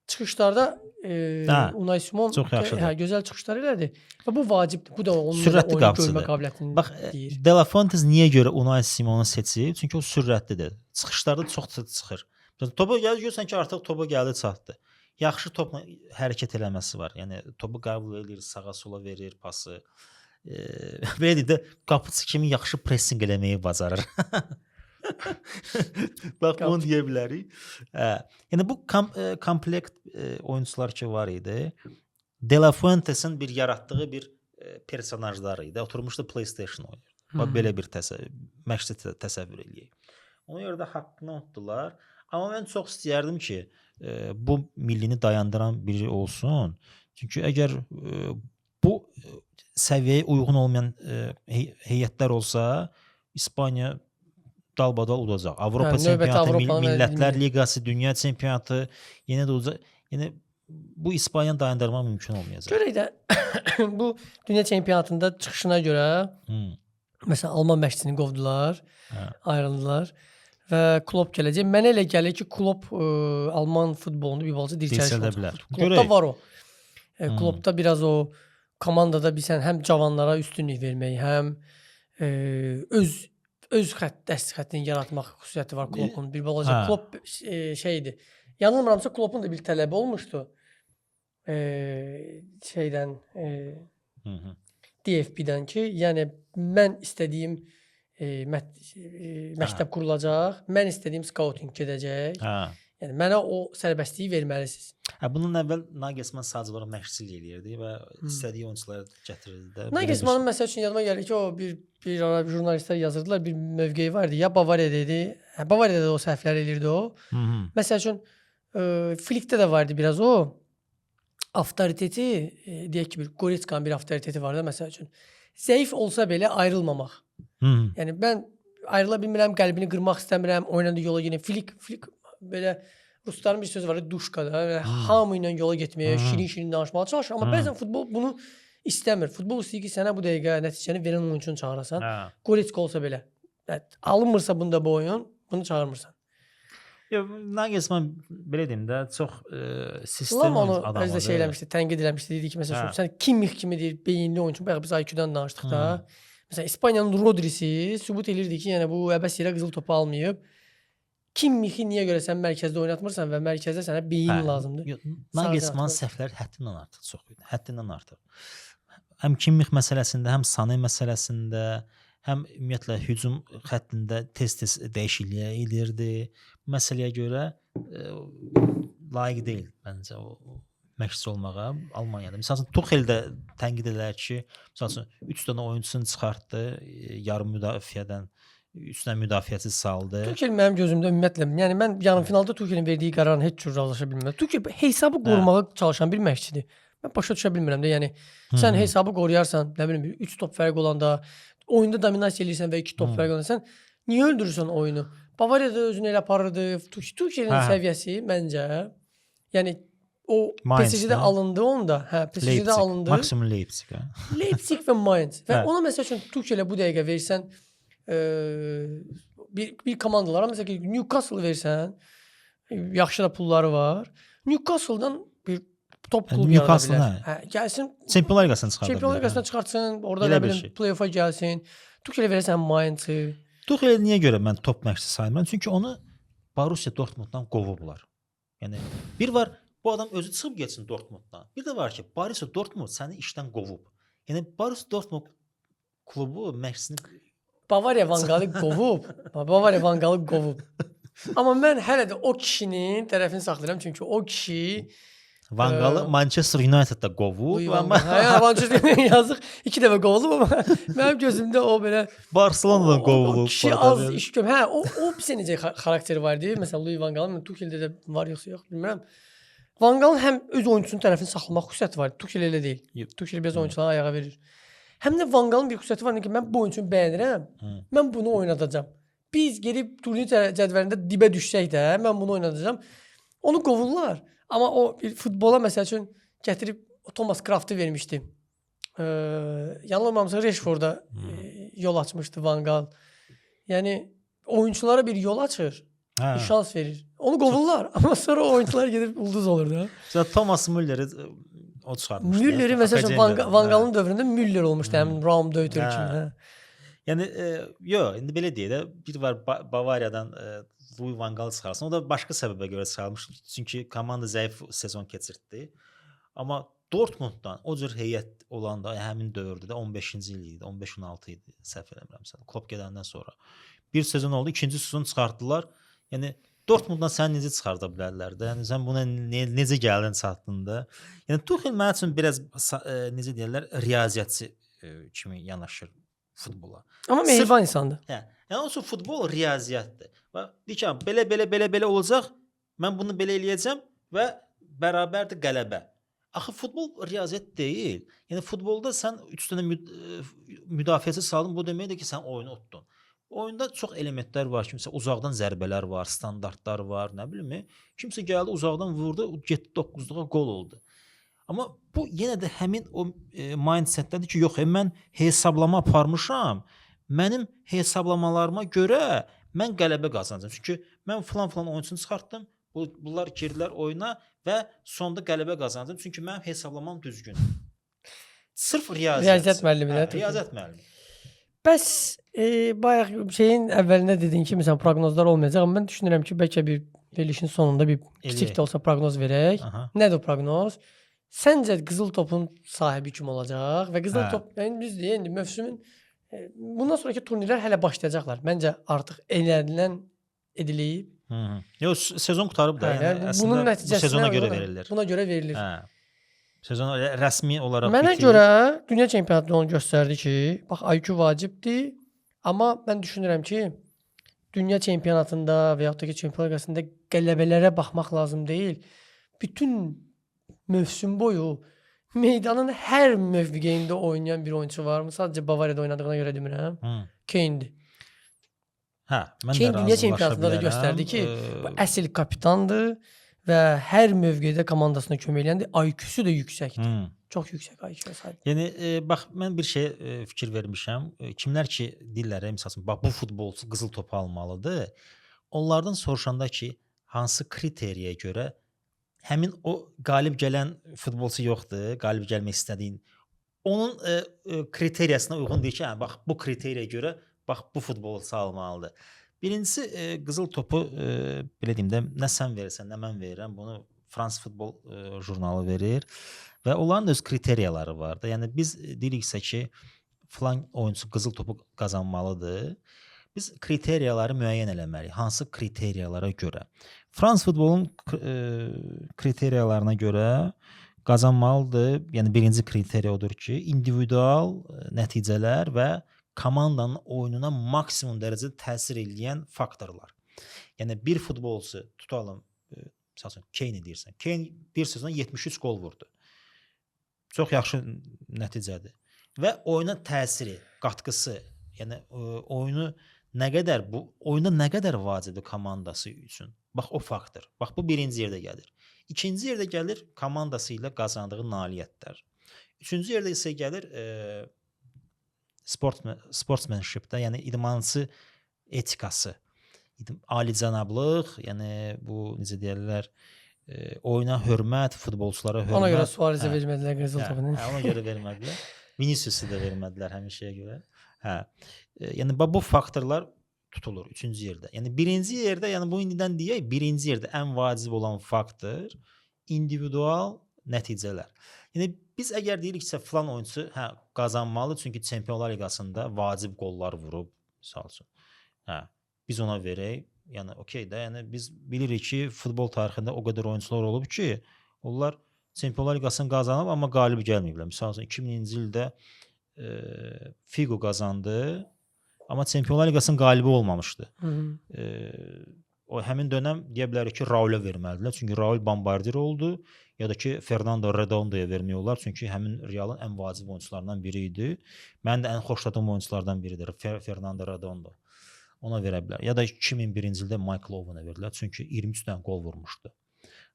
Çıxışlarda Unai Simon çox yaxşıdır. hə, gözəl çıxışlar elədi. Və bu vacibdir. Bu da onun Sürətli oyunu qapıçıdır. görmə qabiliyyətini Bax, deyir. De La Fuentes niyə görə Unai Simonu seçib? Çünki o sürətlidir. Çıxışlarda çox çıxır. Topa gəlir, görürsən ki, artıq topa gəldi, çatdı. Yaxşı topla hərəkət eləməsi var. Yəni topu qəbul edir, sağa sola verir pası. Belə deyək də qapıçı kimi yaxşı pressing eləməyi bacarır. Bax onu deyə bilərik. Yəni bu komplekt oyunçular ki var idi. De La Fuentes'in bir yaratdığı bir personajlar idi. Oturmuşdu PlayStation oynayır. Bax belə bir məşqçi təsəvvür eləyək. Ona görə də haqqını unutdular. Amma mən çox istəyərdim ki, bu millini dayandıran biri olsun. Çünki əgər bu səviyyəyə uyğun olmayan heyətlər olsa, İspaniya dalbadal udacaq. Avropa çempionatı, Millətlər Liqası, Dünya çempionatı yenə də udacaq. Yəni bu İspaniyanı dayandırmaq mümkün olmayacaq. Görək də bu dünya çempionatında çıxışına görə məsələn Alman məşqçisini qovdular, ayrıldılar və Klopp gələcək. Mənə elə gəlir ki, Klopp Alman futbolunda bir balaca dirçəliş bilər. Kloppda var o. Kloppda biraz o komandada bilsən həm cavanlara üstünlük vermək, həm öz dəst xəttini yaratmaq xüsusiyyəti var Kloppun. Bir balaca Klopp şeydir. Yanılmıramsa Kloppun da bir tələbi olmuşdu. Şeydən DFB-dən ki, yəni mən istədiyim məktəb qurulacaq, mən istədiyim scouting gedəcək. Yəni mənə o sərbəstliyi verməlisiniz. Bundan əvvəl Nagelsmann sadəcə olaraq məşqçilik eləyirdi və istədiyi oyunçuları gətirirdi. Nagelsmannın məsəl üçün yadıma gəlir ki, o bir ara jurnalistlər yazırdılar, bir mövqeyi var idi. Ya Bavariyada idi. Bavariyada da o səhvlər eləyirdi o. Məsəl üçün Flickdə də vardı biraz o. Avtoriteti, deyək ki, bir Goretzkanın bir avtoriteti var da məsəl üçün. Zəif olsa belə ayrılmamaq. Yəni mən ayrıla bilmirəm, qəlbini qırmaq istəmirəm, oynadı yola yenə Flick belə rusların bir sözü var, duşkada, hamı ilə yola getməyə, şirin-şirin danışmağa çalışır, amma bəzən futbol bunu istəmir. Futbol istəyir ki, sənə bu dəqiqə nəticəni verən oyunçunu çağırasan. Goretzka olsa belə. Alınmırsa bunda bu oyun, bunu çağırmırsan. Nagelsmann belə deyim də çox sistem adamıdır. Özdə şey eləmişdi, tənqid eləmişdi, dedi ki, məsələn, sən Kimmich kimi deyir, beyinli oyunçu, bayaq biz IQ-dan danışdıq da. Məsələn, İspaniyanın Rodrisi sübut edirdi ki, yəni bu əbəs yerə qızıl topu almayıb. Kimmihi niyə görə sən mərkəzdə oynatmırsan və mərkəzdə sənə beyin lazımdır? Nagelsmann səhvləri həddindən artıq çox idi. Həddindən artıq. Həm Kimmich məsələsində, həm Sané məsələsində, həm ümumiyyətlə hücum xəttində tez-tez dəyişikliyə edirdi. Bu məsələyə görə layiq deyil məncə o məşqçi olmağa Almaniyada. Məsələn, Tuchel də tənqid edilər ki, məsələn 3 dənə oyunçusunu çıxartdı yarım müdafiədən. Üstünə müdafiəçi saldı. Tuchel mənim gözümdə ümumiyyətlə, yəni mən yarımfinalda Tuchelin verdiyi qərarın heç cür razılaşa bilmirəm. Tuchel hesabı qorumağa çalışan bir məşqçidir. Mən başa düşə bilmirəm də, yəni sən hesabı qoruyarsan, nə bilim 3 top fərq olanda, oyunda dominasiya eləyirsən və 2 top fərq olanda sən niyə öldürürsən oyunu? Bavariyada özünü elə aparırdı. Tuchelin səviyyəsi məncə, yəni o PSG-də alındı onda. Hə, PSG-də alındı. Maksimum Leipzig. Leipzig və Mainz. Və ona məsəl üçün Tuchel'ə bu dəqiqə versən bir komandalara məsələn ki Newcastle versən, yaxşı da pulları var. Newcastle-dan bir top klub yarada bilər. Hə, gəlsin Çempionlar Liqasına çıxarda bilər. Çempionlar Liqasına çıxartsın, orada nə bilim play-off-a gəlsin. Tuchel'ə verəsən Mainz-ı. Tuchel niyə görə mən top məşqçisi saymıram? Çünki onu Borussia Dortmunddan qovublar. Yəni bir var bu adam özü çıxıb getsin Dortmunddan. Bir də var ki Borussia Dortmund səni işdən qovub. Yəni Borussia Dortmund klubu məşqçisini Bavariya Van Galı qovub. Bavariya Van Galı qovub. Amma mən hələ də o kişinin tərəfini saxlayıram çünki o kişi Van Galı Manchester United-da qovub. Hə, Manchester yazıq 2 dəfə qovulub amma mənim gözümdə o belə Barcelona-dan qovulub. O kişi az iş görmür. Hə, o bir necə xarakteri var idi. Məsələn, Louis Van Gaal, Tuchel'də də var yoxsa yox bilmirəm. Van Gaalın həm öz oyunçusunun tərəfini saxlamaq xüsusiyyəti var. Tuchel elə deyil. Yox. Tuchel biraz oyunçuları ayağa verir. Həm də Van Gaalın bir xüsusiyyəti var ki, mən bu oyunçunu bəyənirəm. Mən bunu oynadacağam. Biz gedib turnir cədvəlində dibə düşsək də, mən bunu oynadacağam. Onu qovurlar. Amma o bir futbola məsəl üçün gətirib Thomas Kraft'ı vermişdi. Yanılmamsa Rashford'a yol açmışdı Van Gaal. Yəni oyunçulara bir yol açır, bir şans verir. Onu qovurlar, amma sonra oyunçular gedib ulduz olur da. Mesela Thomas Müller'i o çıxartmışdı. Müller'i məsələn Van Gaalın dövründə Müller olmuşdu, həmin Raum Deuter kimi. Yəni yox, indi belə deyək də, bir var Bavariyadan Louis van Gaal çıxarsın. O da başqa səbəbə görə çıxarılmış. Çünki komanda zəif sezon keçirtdi. Amma Dortmunddan o cür heyət olanda həmin dövrdə də 15-ci il idi, 15-16 idi, səhv eləmirəmsə. Klopp gedəndən sonra bir sezon oldu, ikinci sezon çıxartdılar. Yəni Dortmunddan sən necə çıxarda bilərlər də? Yəni sən buna necə gəldin çatdın da? Yəni Tuchel mənim üçün biraz necə deyirlər, riyaziyyatçı kimi yanaşır futbola. Amma mehriban insandır. Hə. Yəni o futbol riyaziyyatdır. Və deyir ki, belə olacaq. Mən bunu belə eləyəcəm və bərabərdir qələbə. Axı futbol riyaziyyat deyil. Yəni futbolda sən 3 dənə müdafiəçi saldın, bu deməkdir ki, sən oyunu utdun. Oyunda çox elementlər var. Kimsə uzaqdan zərbələr var, standartlar var, nə bilim. Kimsə gəldi uzaqdan vurdu, getdi 9-luğa qol oldu. Amma bu yenə də həmin o mindsetdədir ki, yox, mən hesablama aparmışam. Mənim hesablamalarıma görə mən qələbə qazanacağam. Çünki mən falan oyunçunu çıxartdım. Bunlar girdilər oyuna və sonda qələbə qazanacağam. Çünki mənim hesablamam düzgündür. Sırf riyaziyyat müəllimidir. Riyaziyyat müəllimi. Bəs bayaq şeyin əvvəlində dedin ki, məsələn, proqnozlar olmayacaq, amma mən düşünürəm ki, bəlkə bir verilişin sonunda bir kiçik də olsa proqnoz verək. Nədir o proqnoz? Səncə qızıl topun sahibi kim olacaq? Və qızıl top, yəni biz deyək, indi mövsümün bundan sonraki turnirlər hələ başlayacaqlar. Məncə artıq edilib. Yox, sezon qutarıb da. Yəni bunun nəticəsinə sezona görə verilir. Buna görə verilir. Sezon rəsmi olaraq Mənə görə dünya çempionatı onu göstərdi ki, bax IQ vacibdir, amma mən düşünürəm ki, dünya çempionatında və yaxud da ki, Çempionlar Liqasında qələbələrə baxmaq lazım deyil. Bütün mövsüm boyu meydanın hər mövqeyində oynayan bir oyunçu var mı? Sadəcə Bavariyada oynadığına görə demirəm. Kane'dir. Kane dünya çempionatında da göstərdi ki, əsl kapitandır və hər mövqedə komandasına kömək eləyəndə IQ-su da yüksəkdir. Çox yüksək IQ-ya sahib. Yəni bax mən bir şey fikir vermişəm. Kimlər ki deyirlər, məsələn, bax bu futbolçu qızıl topu almalıdır. Onlardan soruşanda ki, hansı kriteriyə görə həmin o qalib gələn futbolçu yoxdur, qalib gəlmək istədiyin. Onun kriteriyasına uyğun deyir ki, bax bu kriteriyə görə bax bu futbolçu almalıdır. Birincisi qızıl topu belə deyim də, nə sən verirsən, nə mən verirəm, bunu Frans futbol jurnalı verir və onların öz kriteriyaları var da. Yəni biz deyiriksə ki, filan oyunçu qızıl topu qazanmalıdır. Biz kriteriyaları müəyyən eləməliyik. Hansı kriteriyalara görə? Frans futbolun kriteriyalarına görə qazanmalıdır. Yəni birinci kriteriya odur ki, individual nəticələr və komandanın oyununa maksimum dərəcədə təsir edən faktorlar. Yəni bir futbolçu tutalım, məsələn, Kane deyirsən. Kane bir sezonda 73 gol vurdu. Çox yaxşı nəticədir. Və oyuna təsiri, qatqısı, yəni oyuna nə qədər vacibdir komandası üçün. Bax o faktor. Bax bu birinci yerdə gəlir. İkinci yerdə gəlir komandası ilə qazandığı nailiyyətlər. Üçüncü yerdə isə gəlir sportsmanship-də, yəni idmançı etikası, alicənablıq, yəni bu necə deyirlər, oyuna hörmət, futbolçulara hörmət. Ona görə Suarezə vermədilər qızıl topunu. Ona görə vermədilər. Vinicius'u da vermədilər həmin şeyə görə. Yəni bu faktorlar tutulur üçüncü yerdə. Yəni birinci yerdə, yəni bu indidən deyək, birinci yerdə ən vacib olan faktor individual nəticələr. Yəni biz əgər deyiriksə filan oyunçu qazanmalı, çünki Çempionlar Liqasında vacib qollar vurub, misal üçün. Biz ona verək. Yəni okey də, yəni biz bilirik ki, futbol tarixində o qədər oyunçular olub ki, onlar Çempionlar Liqasını qazanıb, amma qalib gəlməyiblər. Misal üçün 2000-ci ildə Figo qazandı, amma Çempionlar Liqasının qalibi olmamışdı. o həmin dönəm deyə bilərik ki, Raulə verməlidirlər. Çünki Raul bombardier oldu. Ya da ki, Fernando Redondo'ya vermək olar. Çünki həmin Realın ən vacib oyunçularından biri idi. Mənim də ən xoşladığım oyunçulardan biridir Fernando Redondo. Ona verə bilər. Ya da 2001-ci ildə Michael Owen'a verdilər. Çünki 23 dənə qol vurmuşdu.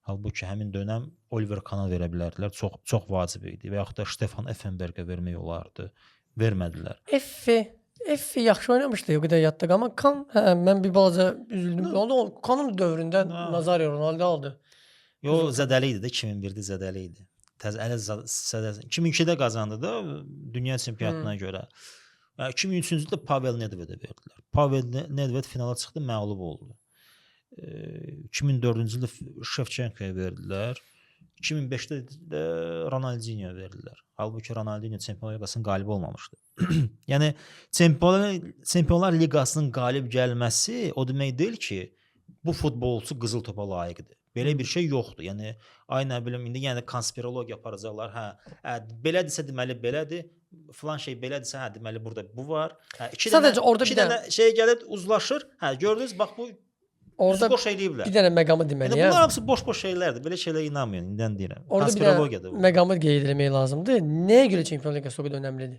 Halbuki həmin dönəm Oliver Kahn-a verə bilərdilər. Çox vacib idi. Və yaxud da Stefan Effenbergə vermək olardı. Vermədilər. F yaxşı oynamışdı, o qədər yadda amma Kahn, mən bir balaca üzüldüm. Onu Kahn'ın dövründə Nazario Ronaldo aldı. Yo, zədəli idi də 2001-də zədəli idi. Ələ zədəli. 2002-də qazandı da dünya çempionatına görə. 2003-cü ildə Pavel Nedved'ə verdilər. Pavel Nedved finala çıxdı, məğlub oldu. 2004-cü ildə Shevchenko'ya verdilər. 2005-də də Ronaldinho'ya verdilər. Halbuki Ronaldinho Çempionlar Liqasının qalibi olmamışdı. Yəni Çempionlar Liqasının qalib gəlməsi o demək deyil ki, bu futbolçu qızıl topa layiqdir. Belə bir şey yoxdur. Yəni ay nə bilim indi yəni konspirologiya aparacaqlar. Belədirsə deməli belədir. Falan şey belədirsə deməli burada bu var. Sadəcə orada bir dənə şey gəlir uzlaşır. Gördünüz bax bu orada boş eləyiblər. Bir dənə məqamı deməliyəm. Yəni bunlar hamısı boş şeylərdir. Belə şeylərə inanmayın, indən deyirəm. Orada Konspirologiyadır. Məqamı qeyd etmək lazımdır. Nəyə görə Çempionlar Liqası o qədər önəmlidir?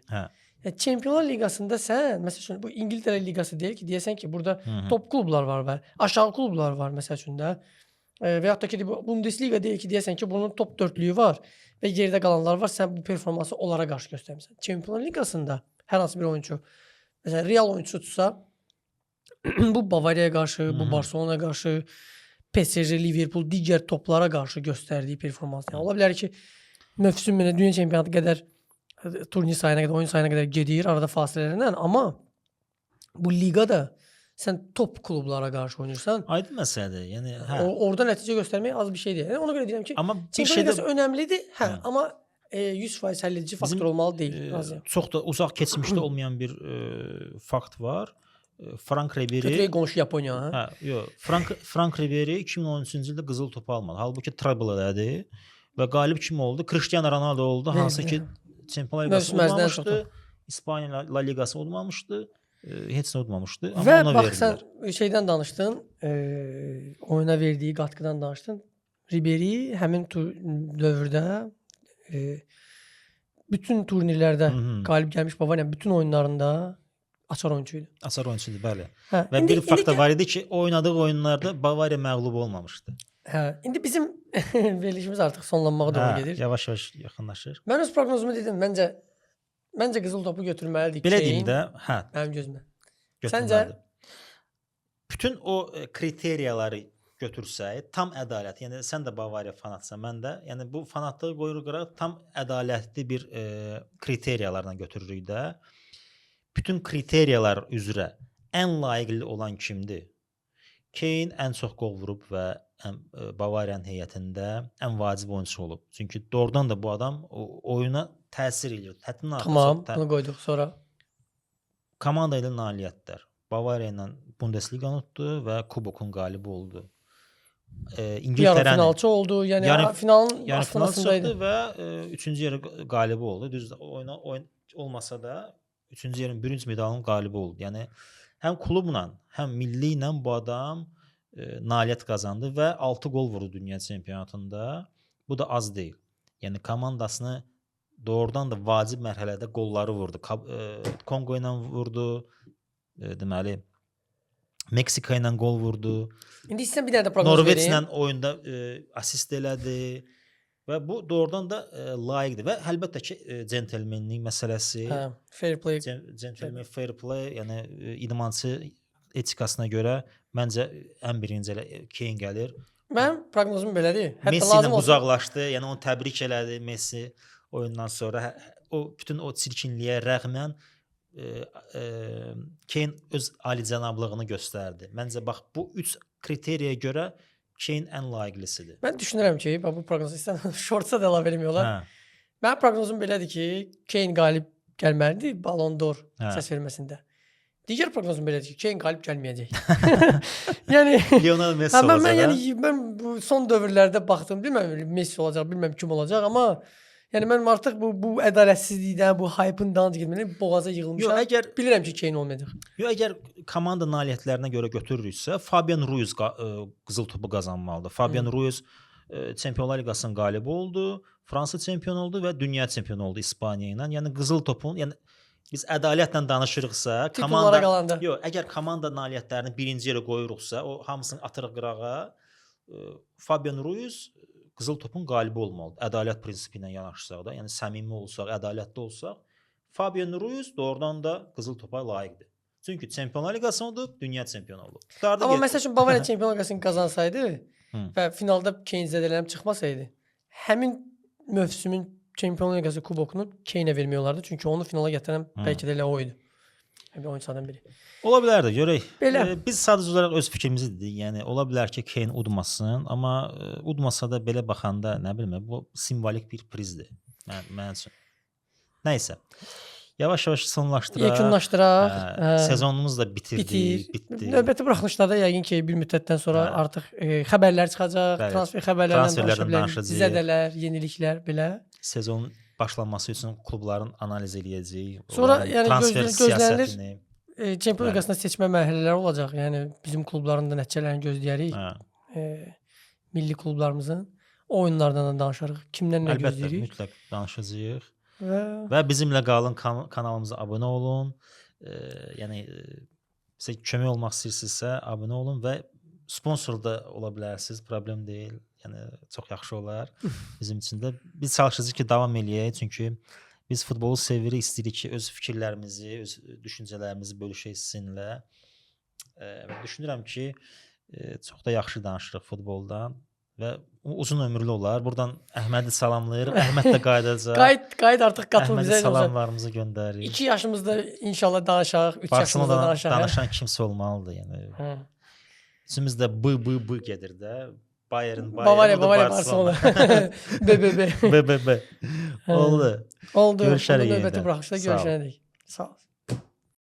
Çempionlar Liqasında sən məsəl üçün bu İngiltərə Liqası deyil ki, deyəsən ki, burada top klublar var, aşağı klublar var məsəl üçün də. Və yaxud da ki, Bundesliga deyil ki, deyəsən ki, bunun top 4-lüyü var və yerdə qalanlar var, sən bu performansı onlara qarşı göstərmisən. Çempionlar Liqasında hər hansı bir oyunçu, məsələn, Real oyunçusu tutsa, bu Bavariyaya qarşı, bu Barcelonaya qarşı, PSG, Liverpool, digər toplara qarşı göstərdiyi performans. Yəni, ola bilər ki, mövsüm dünya çempionatı qədər, turnir sayına qədər, oyun sayına qədər gedir, arada fasilələrlə, amma bu liqada sən top klublara qarşı oynayırsan. Aydın məsələdir. Yəni orada nəticə göstərmək az bir şey deyil. Yəni ona görə deyirəm ki, Çempionlar Liqası önəmlidir. Amma 100% həlledici faktor olmalı deyil. Çox da uzaq keçmişdə olmayan bir fakt var. Frank Ribery Kötüyə qonşu Yaponiya. Frank Ribery 2013-cü ildə qızıl topu almadı. Halbuki treble elədi və qalib kim oldu? Cristiano Ronaldo oldu. Hansı ki Çempionlar Liqası olmamışdı. İspaniya La Ligası olmamışdı. Heç nə udmamışdı. Və bax sən şeydən danışdın, oyuna verdiyi qatqıdan danışdın. Ribery həmin dövrdə bütün turnirlərdə qalib gəlmiş Bavariya bütün oyunlarında açar oyunçuydu. Açar oyunçuydu, bəli. Və bir fakt da var idi ki, oynadığı oyunlarda Bavariya məğlub olmamışdı. İndi bizim verilişimiz artıq sonlanmağa doğru gedir. Yavaş-yavaş yaxınlaşır. Mən öz proqnozumu dedim. Məncə qızıl topu götürməlidir. Belə deyim də, mənim gözümə. Səncə bütün o kriteriyaları götürsək, tam ədalət. Yəni sən də Bavariya fanatsan, mən də. Yəni bu fanatlığı qoyuruq qıraq, tam ədalətli bir kriteriyalarla götürürük də. Bütün kriteriyalar üzrə ən layiqli olan kimdir? Kane ən çox qol vurub və Bavariyanın heyətində ən vacib oyunçu olub. Çünki doğrudan da bu adam oyuna təsir edir. Tamam, bunu qoyduq sonra. Komanda ilə nailiyyətlər. Bavariya ilə Bundesliga-nı utdu və Kubokun qalibi oldu. Yarı finalçı oldu. Yəni finalın astanasındaydı və 3-cü yerə qalibi oldu. Düz oyun olmasa da 3-cü yerin bürünc medalının qalibi oldu. Yəni həm klubla, həm milli ilə bu adam nailiyyət qazandı və 6 qol vurdu dünya çempionatında. Bu da az deyil. Yəni komandasını doğrudan da vacib mərhələdə qolları vurdu. Kongo ilə vurdu. Deməli Meksika ilə qol vurdu. İndi istəyirəm bir dənə də proqnoz vereyim. Norveç ilə oyunda assist elədi və bu doğrudan da layiqdir və əlbəttə ki centlmenlik məsələsi. Fair play. Gentleman fair play, yəni idmançı etikasına görə məncə ən birinci elə Kane gəlir. Mənim proqnozum belədir. Messi ilə uzaqlaşdı, yəni onu təbrik elədi Messi oyundan sonra. O bütün o çirkinliyə rəğmən Kane öz alicənablığını göstərdi. Məncə bax bu 3 kriteriyə görə Kane ən layiqlisidir. Mən düşünürəm ki, bu proqnozu istəyirəm shortsa da əlavə eləmiyorlar. Mənim proqnozum belədir ki, Kane qalib gəlməlidir Ballon d'Or səs verməsində. Digər proqnozum belədir ki, Kane qalib gəlməyəcək. Yəni Lionel Messi olacaq. Mən bu son dövrlərdə baxdım, bilmirəm Messi olacaq, bilmirəm kim olacaq, amma Yəni mən artıq bu ədalətsizlikdən, bu hype-ından getməliyəm, boğaza Yox, yığılmışam. əgər Bilirəm ki, Kane olmayacaq. əgər komanda nailiyyətlərinə görə götürürüksə, Fabian Ruiz qızıl topu qazanmalıdır. Fabian Ruiz Çempionlar Liqasının qalibi oldu, Fransa çempionu oldu və dünya çempionu oldu İspaniya ilə. Yəni qızıl topun, yəni biz ədalətlə danışırıqsa, Titullara qalanda. yox, əgər komanda nailiyyətlərini birinci yerə qoyuruqsa, o hamısını atırıq qırağa, Fabian Ruiz qızıl topun qalibi olmalıdır. Ədalət prinsipi ilə yanaşsaq da, yəni səmimi olsaq, ədalətli olsaq, Fabian Ruiz doğrudan da qızıl topa layiqdir. Çünki Çempionlar Liqasını olub, dünya çempionu olub. Amma məsəl üçün Bavariya Çempionlar Liqasını qazansaydı və finalda Kane zədələnib çıxmasaydı, həmin mövsümün Çempionlar Liqası kubokunu Kane-ə vermək olardı. Çünki onu finala gətirən bəlkə də elə o idi. Bir oyunçulardan biri. Ola bilər də, görək. Belə. Biz sadəcə olaraq öz fikrimizi dedik. Yəni ola bilər ki, Kane udmasın, amma udmasa da belə baxanda, nə bilim, bu simvolik bir prizdir. Mənim üçün. Nəysə. Yavaş-yavaş sonlaşdıraq. Yekunlaşdıraq. Sezonumuz da bitdi. Növbəti buraxılışlarda yəqin ki, bir müddətdən sonra artıq xəbərlər çıxacaq, transfer xəbərlərindən danışacağıq. Zədələr, yeniliklər belə. Sezonun başlanması üçün klubların analiz eləyəcəyik. Sonra yəni transfer siyasətini. Çempionlar Liqasında seçmə mərhələləri olacaq. Yəni bizim klubların da nəticələrini gözləyərik. Milli klublarımızın oyunlardan da danışarıq. Kimdən nə gözləyirik? Əlbəttə, mütləq danışacağıq. Və bizimlə qalın, kanalımıza abunə olun. Yəni sizə kömək olmaq istəyirsinizsə abunə olun və sponsor da ola bilərsiniz, problem deyil. Yəni çox yaxşı olar bizim üçün də. Biz çalışacağıq ki, davam eləyək, çünki biz futbolu sevirik, istəyirik ki, öz fikirlərimizi, öz düşüncələrimizi bölüşək sizinlə. Və düşünürəm ki, çox da yaxşı danışırıq futboldan və uzun ömürlü olar. Buradan Əhmədi salamlayırıq. Əhməd də qayıdacaq. Qayıt artıq qatıl bizə. Əhmədə salamlarımızı göndəririk. 2 yaşımızda inşallah danışaq, 3 yaşımızda danışaq. Danışan kimsə olmalıdır, yəni. İçimiz də b gedir də. Bayern, Bavariya, Barcelona. BBB. BBB. Oldu. Oldu. Görüşərik. Növbəti buraxışda görüşənədək. Sağ ol.